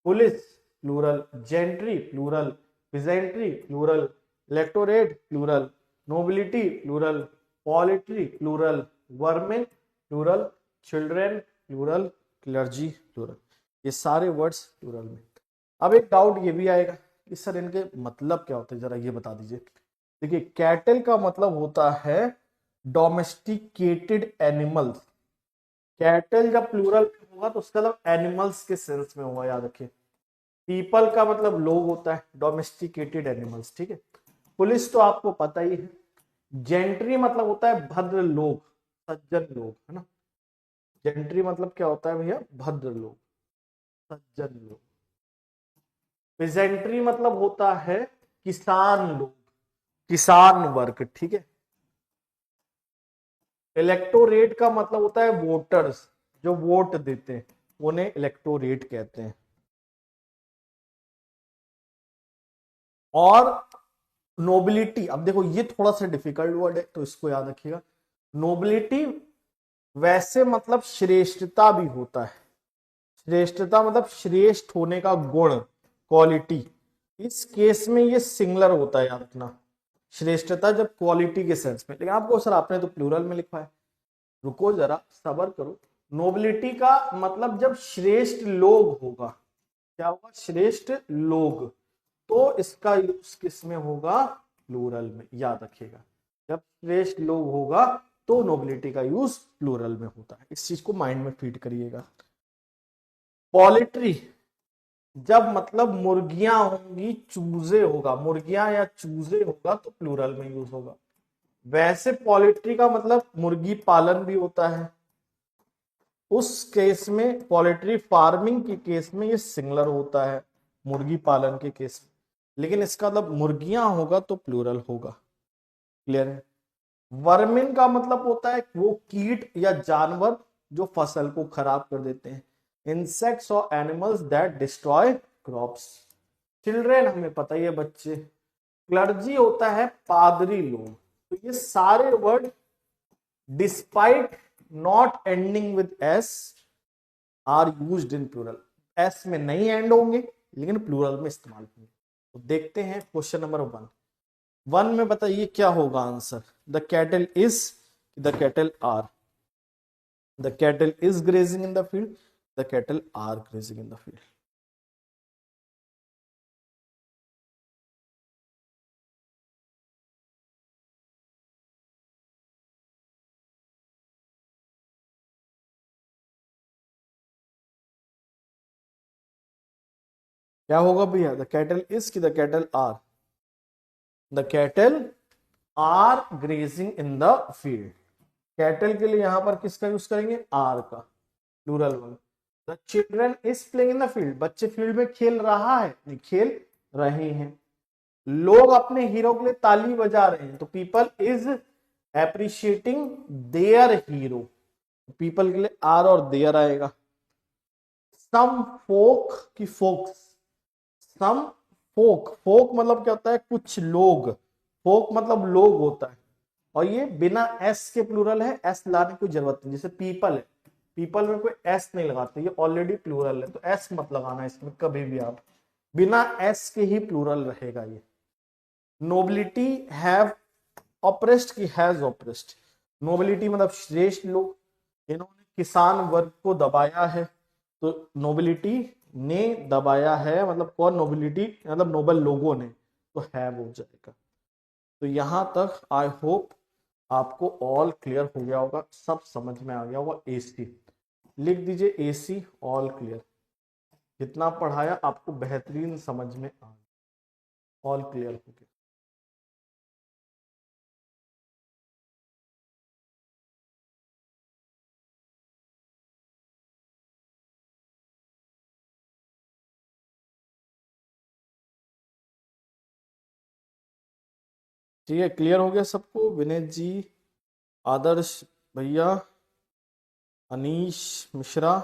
Police plural, gentry plural, peasantry plural, electorate plural, nobility plural, poultry plural, vermin plural, children plural, clergy plural. ये सारे वर्ड्स प्लूरल में। अब एक डाउट ये भी आएगा कि सर इनके मतलब क्या होते हैं, जरा ये बता दीजिए। देखिए, कैटल का मतलब होता है डोमेस्टिकेटेड एनिमल्स। कैटल जब प्लूरल में होगा तो उसका मतलब एनिमल्स के सेंस में होगा, याद रखिए। पीपल का मतलब लोग होता है, डोमेस्टिकेटेड एनिमल्स। ठीक है, पुलिस तो आपको पता ही है। जेंट्री मतलब होता है भद्र लोग, सज्जन लोग, है ना। जेंट्री मतलब क्या होता है भैया? भद्र लोग, सज्जन लोग। पेजेंट्री मतलब होता है किसान लोग, किसान वर्ग। ठीक है, इलेक्टोरेट का मतलब होता है वोटर्स, जो वोट देते हैं, उन्हें इलेक्टोरेट कहते हैं। और नोबिलिटी, अब देखो ये थोड़ा सा डिफिकल्ट वर्ड है तो इसको याद रखिएगा। नोबिलिटी वैसे मतलब श्रेष्ठता भी होता है। श्रेष्ठता मतलब श्रेष्ठ होने का गुण, क्वालिटी। इस केस में ये सिंगुलर होता है, याद रखना। श्रेष्ठता जब क्वालिटी के सेंस में, लेकिन आपको सर आपने तो प्लूरल में लिखा है। रुको जरा, सबर करो। नोबिलिटी का मतलब जब श्रेष्ठ लोग होगा, क्या होगा? श्रेष्ठ लोग। तो इसका यूज किस में होगा? प्लूरल में, याद रखिएगा। जब श्रेष्ठ लोग होगा तो नोबिलिटी का यूज प्लूरल में होता है। इस चीज को माइंड में फीड करिएगा। पोल्ट्री जब मतलब मुर्गियां होंगी, चूजे होगा, मुर्गियां या चूजे होगा तो प्लूरल में यूज होगा। वैसे पोल्ट्री का मतलब मुर्गी पालन भी होता है, उस केस में पोल्ट्री फार्मिंग के केस में ये सिंगुलर होता है, मुर्गी पालन के केस में। लेकिन इसका मतलब मुर्गियां होगा तो प्लूरल होगा। क्लियर है? वर्मिन का मतलब होता है वो कीट या जानवर जो फसल को खराब कर देते हैं। इंसेक्ट्स और animals that destroy crops. Children हमें पता ही है बच्चे। क्लर्जी होता है पादरी लोग। तो ये सारे word despite not ending with S are used in plural. S में नहीं एंड होंगे लेकिन प्लूरल में इस्तेमाल होंगे। तो देखते हैं क्वेश्चन नंबर 1 में बताइए क्या होगा answer. The cattle is, the cattle are, the cattle is grazing in the field, the cattle are grazing in the field. क्या होगा भैया? द कैटल इज कि the cattle are? The cattle are grazing in the field. Cattle के लिए यहां पर किसका यूज करेंगे? आर का, plural one. The children is playing in the field, बच्चे फील्ड में खेल रहा है, नहीं खेल रहे हैं। लोग अपने हीरो के लिए ताली बजा रहे हैं, तो people is appreciating their hero. People के लिए आर और देयर आएगा। सम फोक की फोक्स, सम फोक, फोक मतलब क्या होता है? कुछ लोग, फोक मतलब लोग होता है। और ये बिना एस के प्लूरल है, एस लाने की जरूरत नहीं। जैसे पीपल है, पीपल में कोई एस नहीं लगाते, ये ऑलरेडी प्लूरल है, तो एस मत लगाना इसमें कभी भी आप, बिना एस के ही प्लूरल रहेगा ये। नोबिलिटी हैव ऑप्रेस्ड की हैज ऑप्रेस्ड। नोबिलिटी मतलब श्रेष्ठ लोग, इन्होंने किसान वर्ग को दबाया है, तो नोबिलिटी ने दबाया है, मतलब कौन? नोबिलिटी मतलब नोबल लोगों ने, तो हैव हो जाएगा। तो यहां तक आई होप आपको ऑल क्लियर हो गया होगा, सब समझ में आ गया होगा। एसी लिख दीजिए, एसी ऑल क्लियर। जितना पढ़ाया आपको बेहतरीन समझ में आ गया, ऑल क्लियर हो गया। ठीक है, क्लियर हो गया सबको? विनेश जी, आदर्श भैया, अनीश मिश्रा,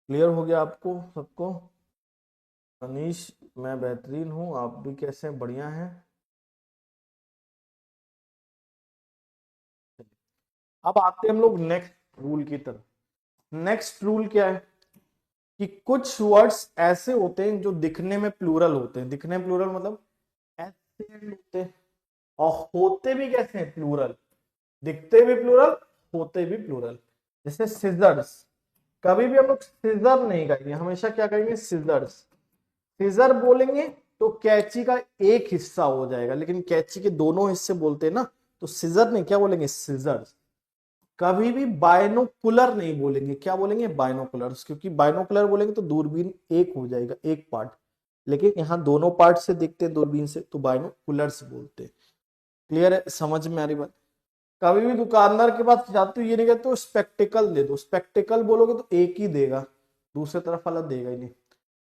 क्लियर हो गया आपको सबको? अनीश, मैं बेहतरीन हूँ, आप भी कैसे हैं? बढ़िया हैं? अब आते हैं हम लोग नेक्स्ट रूल की तरफ। नेक्स्ट रूल क्या है कि कुछ वर्ड्स ऐसे होते हैं जो दिखने में प्लूरल होते हैं। दिखने में प्लूरल मतलब ऐसे होते हैं, और होते भी कैसे हैं? प्लूरल। दिखते भी प्लूरल, होते भी प्लूरल। जैसे सिजर्स, कभी भी हम लोग सिजर नहीं कहेंगे, हमेशा क्या कहेंगे? सिजर्स। सीजर बोलेंगे तो कैची का एक हिस्सा हो जाएगा, लेकिन कैची के दोनों हिस्से बोलते हैं ना, तो सीजर नहीं, क्या बोलेंगे? सीजर्स। कभी भी बायनोकुलर नहीं बोलेंगे, क्या बोलेंगे? बायनोकुलर्स, क्योंकि बायनोकुलर बोलेंगे तो दूरबीन एक हो जाएगा, एक पार्ट। लेकिन यहाँ दोनों पार्ट से दिखते हैं दूरबीन से, तो बायनोकुलर्स बोलते हैं। क्लियर है? समझ में आ रही बात? कभी भी दुकानदार के पास जाते हो ये नहीं कहते तो स्पेक्टिकल दे दो, स्पेक्टिकल बोलोगे तो एक ही देगा, दूसरे तरफ वाला देगा ही नहीं,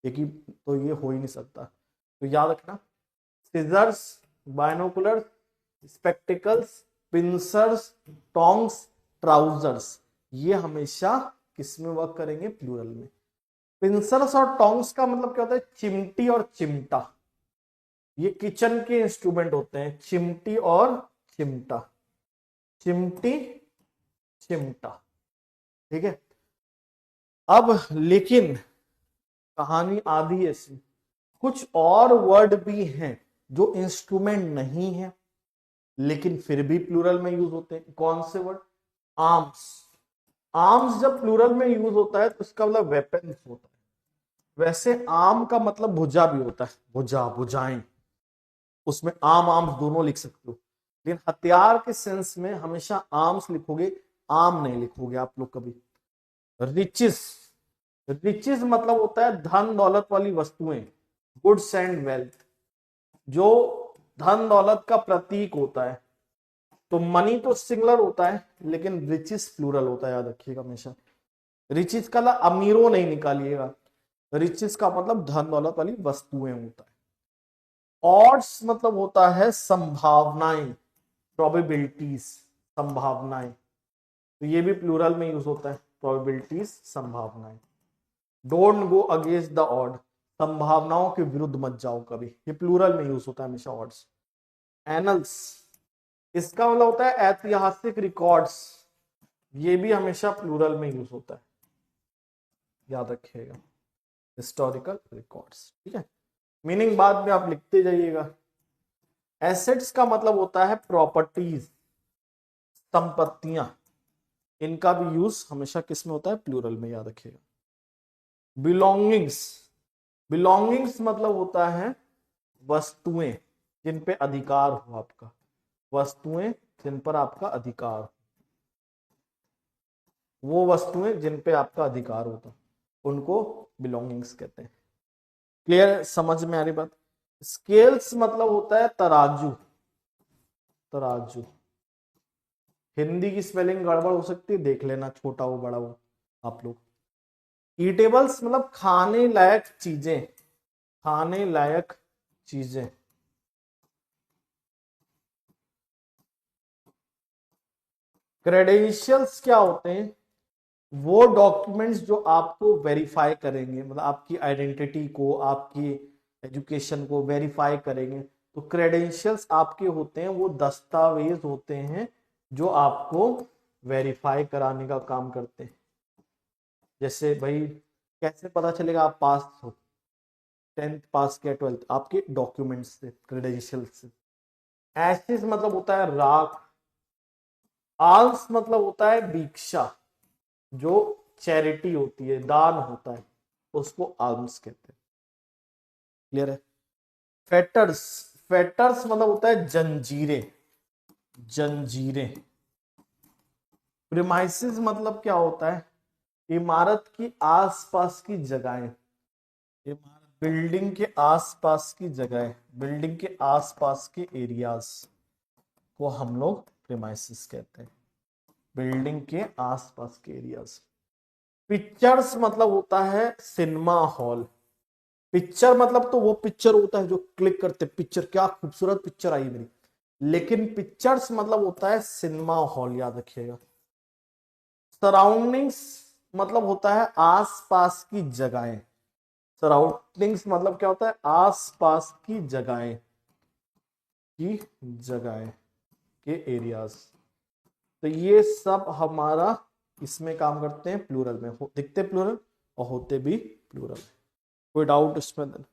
एक ही, तो ये हो ही नहीं सकता। तो याद रखना, scissors, binocular, spectacles, pincers, tongs, trousers, ये हमेशा किसमें वर्क करेंगे? प्लूरल में। पिंसर्स और टोंग्स का मतलब क्या होता है? चिमटी और चिमटा, ये किचन के इंस्ट्रूमेंट होते हैं, चिमटी और चिमटा, चिमटी चिमटा। ठीक है? अब लेकिन कहानी आधी ऐसी, कुछ और वर्ड भी हैं जो इंस्ट्रूमेंट नहीं है लेकिन फिर भी प्लूरल में यूज होते हैं। कौन से वर्ड? आर्म्स। आर्म्स जब प्लूरल में यूज होता है तो इसका मतलब वेपन्स होता है। वैसे आर्म का मतलब भुजा भी होता है, भुजा, भुजाएं, उसमें आर्म आर्म्स दोनों लिख सकते हो, लेकिन हथियार के सेंस में हमेशा आर्म्स लिखोगे, आर्म नहीं लिखोगे आप लोग कभी। रिचेस, रिचेस मतलब होता है धन दौलत वाली वस्तुएं, गुड्स एंड वेल्थ, जो धन दौलत का प्रतीक होता है। तो मनी तो सिंगुलर होता है लेकिन रिचेस प्लूरल होता है, याद रखिएगा हमेशा। रिचेस का अमीरों नहीं निकालिएगा, रिचेस का मतलब धन दौलत वाली वस्तुएं होता है। ऑड्स मतलब होता है संभावनाएं, प्रोबेबिलिटीज, संभावनाएं, तो ये भी प्लूरल में यूज होता है, प्रोबेबिलिटीज, संभावनाएं। Don't go against the odd, संभावनाओं के विरुद्ध मत जाओ कभी, ये प्लूरल में यूज होता है हमेशा ऑड्स। एनल्स, इसका मतलब होता है ऐतिहासिक रिकॉर्ड्स, ये भी हमेशा प्लूरल में यूज होता है, याद रखिएगा, हिस्टोरिकल रिकॉर्ड्स। ठीक है, मीनिंग बाद में आप लिखते जाइएगा। एसेट्स का मतलब होता है प्रॉपर्टीज, संपत्तियां, इनका भी यूज हमेशा किस में होता है, प्लूरल में, याद रखिएगा। बिलोंगिंग्स, बिलोंगिंग्स मतलब होता है वस्तुएं जिन पे अधिकार हो आपका, वस्तुएं जिन पर आपका अधिकार, वो वस्तुएं जिन पे आपका अधिकार होता उनको बिलोंगिंग्स कहते हैं। क्लियर, समझ में आ रही बात। स्केल्स मतलब होता है तराजू, तराजू, हिंदी की स्पेलिंग गड़बड़ हो सकती है, देख लेना, छोटा हो बड़ा हो आप लोग। ईटेबल्स मतलब खाने लायक चीजें, खाने लायक चीजें। क्रेडेंशियल्स क्या होते हैं, वो डॉक्यूमेंट्स जो आपको वेरीफाई करेंगे, मतलब आपकी आइडेंटिटी को, आपकी एजुकेशन को वेरीफाई करेंगे। तो क्रेडेंशियल्स आपके होते हैं, वो दस्तावेज होते हैं जो आपको वेरीफाई कराने का काम करते हैं। जैसे भाई कैसे पता चलेगा आप पास हो, 10th पास किया, 12th, आपके डॉक्यूमेंट्स से, क्रेडेंशियल्स से। एशिज मतलब होता है राख। आल्स मतलब होता है भिक्षा, जो चैरिटी होती है, दान होता है, उसको आल्म्स कहते हैं। क्लियर है। फेटर्स, फेटर्स मतलब होता है जंजीरें, जंजीरें। प्रीमाइसेस मतलब क्या होता है, इमारत की आसपास की जगहें, इमारत, बिल्डिंग के आसपास की जगह, बिल्डिंग के आसपास के एरियाज को हम लोग प्रीमाइसेस कहते हैं, बिल्डिंग के आसपास के एरियाज। पिक्चर्स मतलब होता है सिनेमा हॉल। पिक्चर मतलब तो वो पिक्चर होता है जो क्लिक करते, पिक्चर क्या खूबसूरत पिक्चर आई मेरी, लेकिन पिक्चर्स मतलब होता है सिनेमा हॉल, याद रखिएगा। सराउंडिंग्स मतलब होता है आसपास की जगहें, सराउंडिंग्स मतलब क्या होता है, आसपास की जगहें, की जगहें के एरियाज। तो ये सब हमारा इसमें काम करते हैं प्लूरल में, दिखते प्लूरल और होते भी प्लूरल। कोई डाउट इसमें?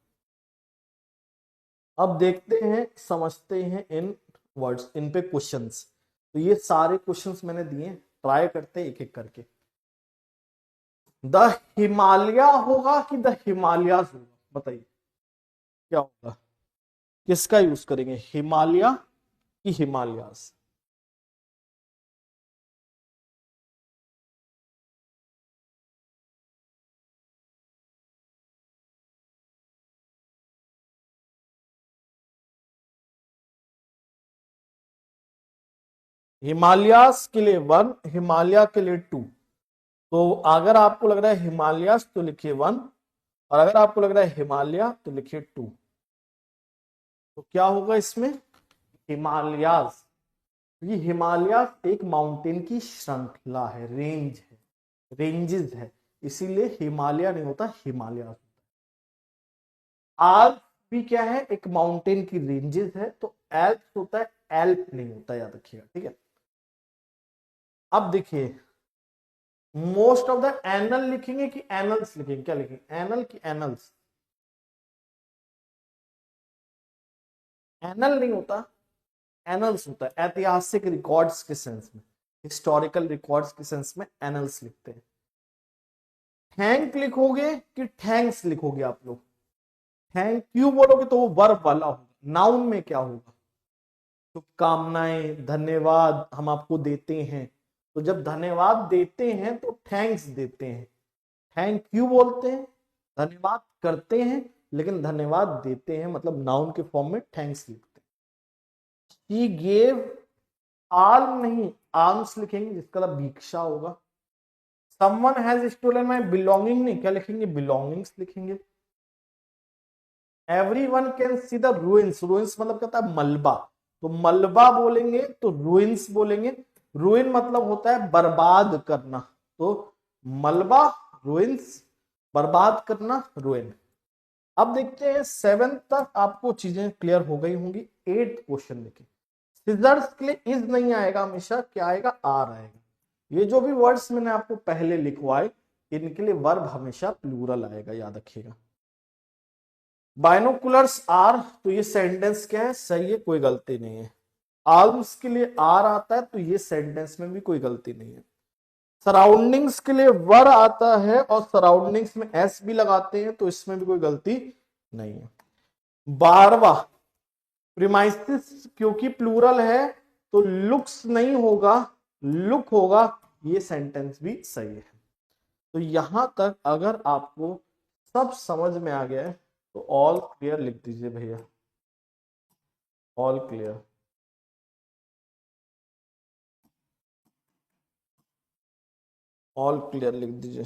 अब देखते हैं, समझते हैं इन वर्ड्स, इन पे क्वेश्चंस। तो ये सारे क्वेश्चंस मैंने दिए, ट्राई करते हैं एक एक करके। द हिमालय होगा कि द हिमालयाज होगा, बताइए क्या होगा, किसका यूज करेंगे, हिमालय कि हिमालयाज? हिमालयास के लिए 1, हिमालय के लिए 2। तो अगर आपको लग रहा है हिमालयास तो लिखिए 1, और अगर आपको लग रहा है हिमालय तो लिखिए 2। तो क्या होगा इसमें, हिमालयास। ये हिमालय एक माउंटेन की श्रृंखला है, रेंज है, रेंजेस है, इसीलिए हिमालय नहीं होता, हिमालय। आल्प भी क्या है, एक माउंटेन की रेंजेस है, तो एल्प्स होता है, एल्प नहीं होता, याद रखिएगा। ठीक है, अब देखिए, मोस्ट ऑफ द एनल लिखेंगे कि एनल्स लिखेंगे, क्या लिखेंगे, एनल की एनल्स? एनल नहीं होता, एनल्स होता है, ऐतिहासिक रिकॉर्ड्स के सेंस में, हिस्टोरिकल रिकॉर्ड्स के सेंस में एनल्स लिखते हैं। थैंक लिखोगे कि थैंक्स लिखोगे आप लोग? थैंक यू बोलोगे तो वो वर्ब वाला होगा, नाउन में क्या होगा, शुभकामनाएं, धन्यवाद हम आपको देते हैं। तो जब धन्यवाद देते हैं तो थैंक्स देते हैं, थैंक यू बोलते हैं, धन्यवाद करते हैं, लेकिन धन्यवाद देते हैं मतलब नाउन के फॉर्म में थैंक्स लिखते हैं। शी गेव आर्म नहीं आर्म्स लिखेंगे जिसका मतलब भिक्षा होगा। Someone has stolen my belonging नहीं, क्या लिखेंगे बिलोंगिंग्स लिखेंगे। Everyone can see the ruins, ruins मतलब क्या होता है मलबा, तो मलबा बोलेंगे तो रूइंस बोलेंगे। रूइन मतलब होता है बर्बाद करना, तो मलबा रूइंस, बर्बाद करना रूइन। अब देखते हैं 7 तक आपको चीजें क्लियर हो गई होंगी। 8 क्वेश्चन देखें। सिजर्स के लिए इज नहीं आएगा, हमेशा क्या आएगा आर आएगा। ये जो भी वर्ड्स मैंने आपको पहले लिखवाए इनके लिए वर्ब हमेशा प्लूरल आएगा, याद रखिएगा। बाइनोकुलर्स आर, तो ये सेंटेंस क्या है सही है, कोई गलती नहीं है। आर्म्स के लिए आर आता है तो ये सेंटेंस में भी कोई गलती नहीं है। सराउंडिंग्स के लिए वर आता है और सराउंडिंग्स में एस भी लगाते हैं तो इसमें भी कोई गलती नहीं है। 12वां प्रीमाइसिस, क्योंकि प्लूरल है तो लुक्स नहीं होगा लुक होगा, ये सेंटेंस भी सही है। तो यहां तक अगर आपको सब समझ में आ गया है तो ऑल क्लियर लिख दीजिए भैया, ऑल क्लियर। ऑल क्लियर लिख दीजिए।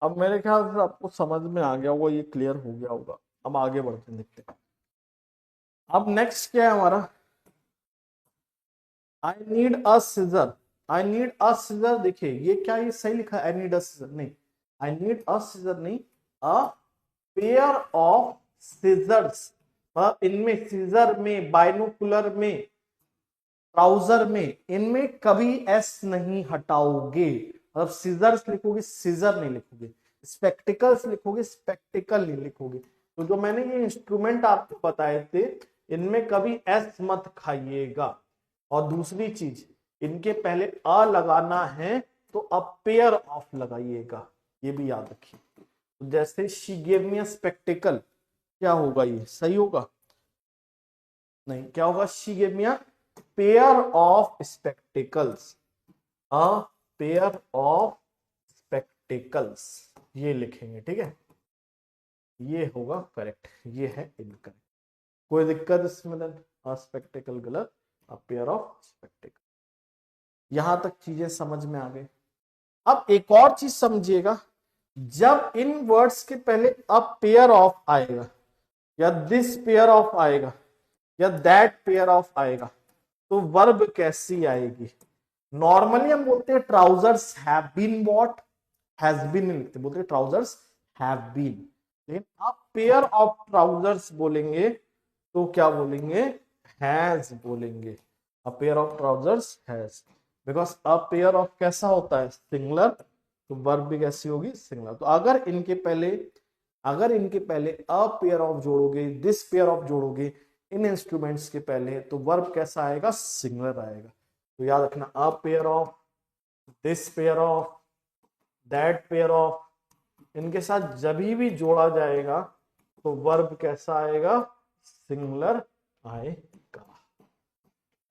अब मेरे ख्याल से आपको समझ में आ गया होगा, ये क्लियर हो गया होगा। अब आगे बढ़ते हैं, देखते हैं। अब नेक्स्ट क्या है हमारा, I need a seizure. I need a seizure, देखिए ये क्या, ये सही लिखा है आई नीड अ सीजर नहीं, आई नीड अ सीजर नहीं, अ पेयर ऑफ सीजर्स। इनमें सीजर में, बाइनोकुलर में, ट्राउजर में, इनमें कभी एस नहीं हटाओगे। मतलब सीजर्स लिखोगे सीजर नहीं लिखोगे, स्पेक्टिकल्स लिखोगे स्पेक्टिकल नहीं लिखोगे। तो जो मैंने ये इंस्ट्रूमेंट आपको बताए थे इनमें कभी एस मत खाइएगा। और दूसरी चीज, इनके पहले अ लगाना है तो अ पेयर ऑफ लगाइएगा, ये भी याद रखिए। तो जैसे she gave me a spectacled, क्या होगा ये सही होगा नहीं, क्या होगा she gave me a pair of spectacles, a pair of spectacles, ये लिखेंगे ठीक है, ये होगा करेक्ट, ये है इनकरेक्ट। कोई दिक्कत इसमें देन, अ स्पेक्टिकल गलत, अ पेयर ऑफ स्पेक्टिकल। यहां तक चीजें समझ में आ गई। अब एक और चीज समझिएगा, जब इन वर्ड्स के पहले अ पेयर ऑफ आएगा या दिस पेयर ऑफ आएगा या दैट पेयर ऑफ आएगा तो वर्ब कैसी आएगी। नॉर्मली हम बोलते हैं trousers have been bought, has been नहीं लिखते, बोलते हैं ट्राउजर्स हैव बीन। लेकिन आप पेयर ऑफ ट्राउजर्स बोलेंगे तो क्या बोलेंगे हैज बोलेंगे, अ pair of trousers has, because a pair of कैसा होता है सिंगुलर, तो वर्ब भी कैसी होगी सिंगुलर। तो अगर इनके पहले अ पेयर ऑफ जोड़ोगे, दिस पेयर ऑफ जोड़ोगे इन इंस्ट्रूमेंट्स के पहले तो वर्ब कैसा आएगा सिंगुलर आएगा। तो याद रखना अ pair of, this pair of, that pair of, इनके साथ जब भी जोड़ा जाएगा तो वर्ब कैसा आएगा सिंगुलर आएगा,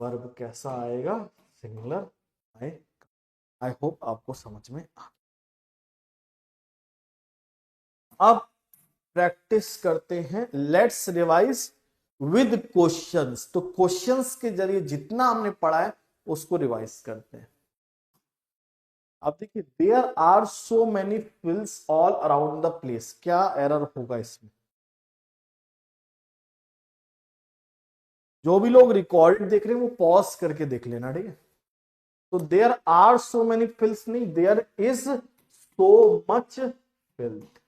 वर्ब कैसा आएगा सिंगुलर आएगा। आई होप आपको समझ में आ। अब प्रैक्टिस करते हैं, लेट्स रिवाइज विद क्वेश्चंस। तो क्वेश्चंस के जरिए जितना हमने पढ़ा है उसको रिवाइज करते हैं। अब देखिए there are so many fills all around the place, क्या एरर होगा इसमें। जो भी लोग रिकॉर्ड देख रहे हैं वो पॉज करके देख लेना ठीक है। तो there are so many filths नहीं, there is so much filth.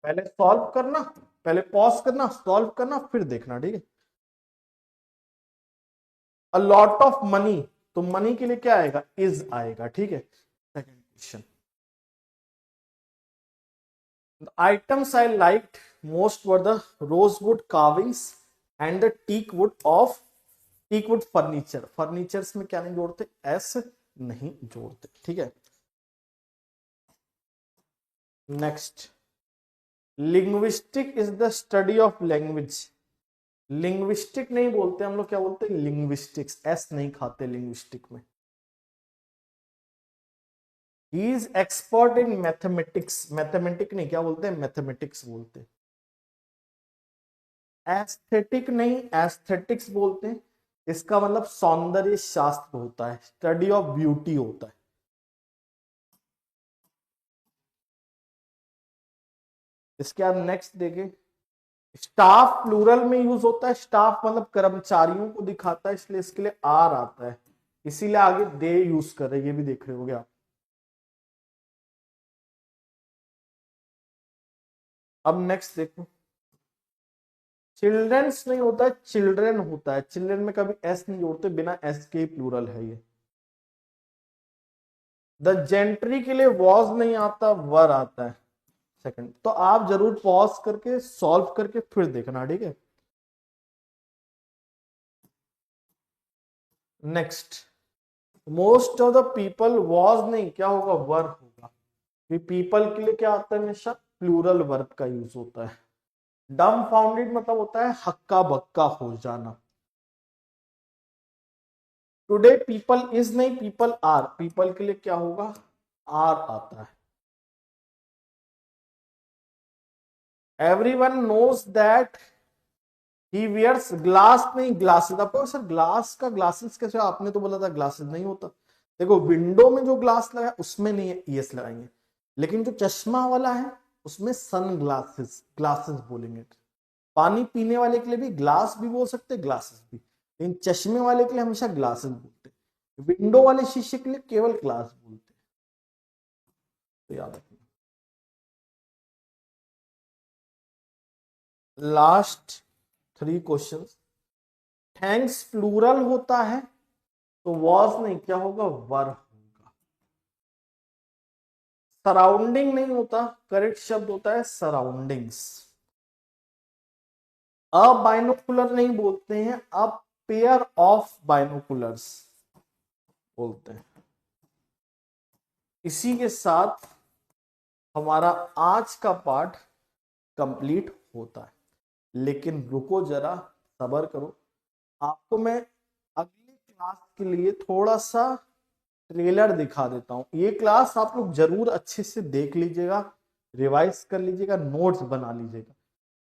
पहले सॉल्व करना, पहले पॉज करना, सॉल्व करना, फिर देखना ठीक है। अ लॉट ऑफ मनी, तो मनी के लिए क्या आएगा इज आएगा ठीक है। Second question, The items I liked most were the rosewood carvings and the teakwood furniture. Furnitures में क्या नहीं जोड़ते, एस नहीं जोड़ते, ठीक है। Next, linguistic is the study of language. Linguistic नहीं बोलते हम लोग, क्या बोलते हैं, लिंग्विस्टिक्स, एस नहीं खाते लिंग्विस्टिक में। He is expert in mathematics, mathematic नहीं, क्या बोलते हैं, मैथमेटिक्स बोलते हैं। एस्थेटिक नहीं, एस्थेटिक्स बोलते हैं। इसका मतलब सौंदर्य शास्त्र होता है, स्टडी ऑफ ब्यूटी होता है। इसके बाद नेक्स्ट देखें, स्टाफ प्लूरल में यूज होता है। स्टाफ मतलब कर्मचारियों को दिखाता है, इसलिए इसके लिए आर आता है, इसीलिए आगे दे यूज कर रहे हैं, ये भी देख रहे होगे आप। अब नेक्स्ट देखो, चिल्ड्रंस नहीं होता है, चिल्ड्रन होता है। चिल्ड्रन में कभी एस नहीं जोड़ते, बिना एस के ही प्लूरल है ये। द जेंट्री के लिए वॉज नहीं आता, वर आता है। सेकंड, तो आप जरूर पॉज करके सॉल्व करके फिर देखना, ठीक है। Next, most of the people, was नहीं, क्या होगा, वर होगा। पीपल के लिए क्या आता है, हमेशा प्लूरल वर्ब का यूज होता है। डम फाउंडेड मतलब होता है हक्का बक्का हो जाना। टुडे पीपल इज नहीं, पीपल आर, पीपल के लिए क्या होगा, आर आता है। Everyone knows that he wears glass नहीं, ग्लासेस। आपको सर ग्लास का ग्लासेस कैसे, आपने तो बोला था ग्लासेस नहीं होता। देखो विंडो में जो ग्लास लगा है उसमें नहीं है, यस लगाएंगे, लेकिन जो चश्मा वाला है उसमें सन ग्लासेस, ग्लासेस बोलेंगे। पानी पीने वाले के लिए भी ग्लास भी बोल सकते, ग्लासेस भी, लेकिन चश्मे वाले के लिए हमेशा ग्लासेस बोलते हैं। विंडो वाले शीशे के लिए केवल ग्लास बोलते हैं, तो याद रखना। Last 3 questions. थैंक्स प्लूरल होता है तो वॉज नहीं, क्या होगा, वर होगा। सराउंडिंग नहीं होता, करेक्ट शब्द होता है सराउंडिंग्स। अ बाइनोकुलर नहीं बोलते हैं, अब पेयर ऑफ बाइनोकुलर्स बोलते हैं। इसी के साथ हमारा आज का पार्ट कंप्लीट होता है, लेकिन रुको जरा, सब्र करो। आपको मैं अगली क्लास के लिए थोड़ा सा ट्रेलर दिखा देता हूं। ये क्लास आप लोग जरूर अच्छे से देख लीजिएगा, रिवाइज कर लीजिएगा, नोट्स बना लीजिएगा,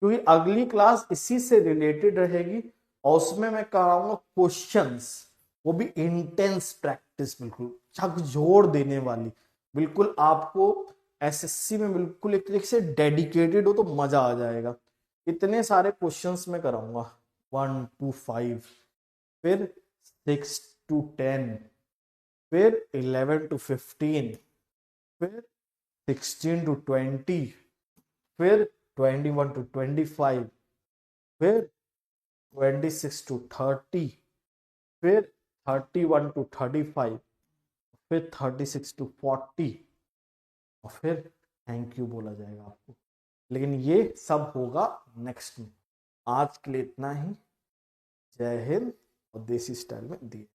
क्योंकि अगली क्लास इसी से रिलेटेड रहेगी और उसमें मैं कराऊंगा क्वेश्चंस, वो भी इंटेंस प्रैक्टिस, बिल्कुल झकझोर देने वाली, बिल्कुल आपको एसएससी में बिल्कुल एक तरीके से डेडिकेटेड हो तो मजा आ जाएगा। इतने सारे क्वेश्चंस मैं कराऊंगा, 1 to 5, फिर 6 to 10, फिर 11 to 15, फिर 16 to 20, फिर 21 to 25, फिर 26 to 30, फिर 31 to 35, फिर 36 to 40, और फिर थैंक यू बोला जाएगा आपको। लेकिन ये सब होगा नेक्स्ट में। आज के लिए इतना ही। जय हिंद, और देसी स्टाइल में दिए।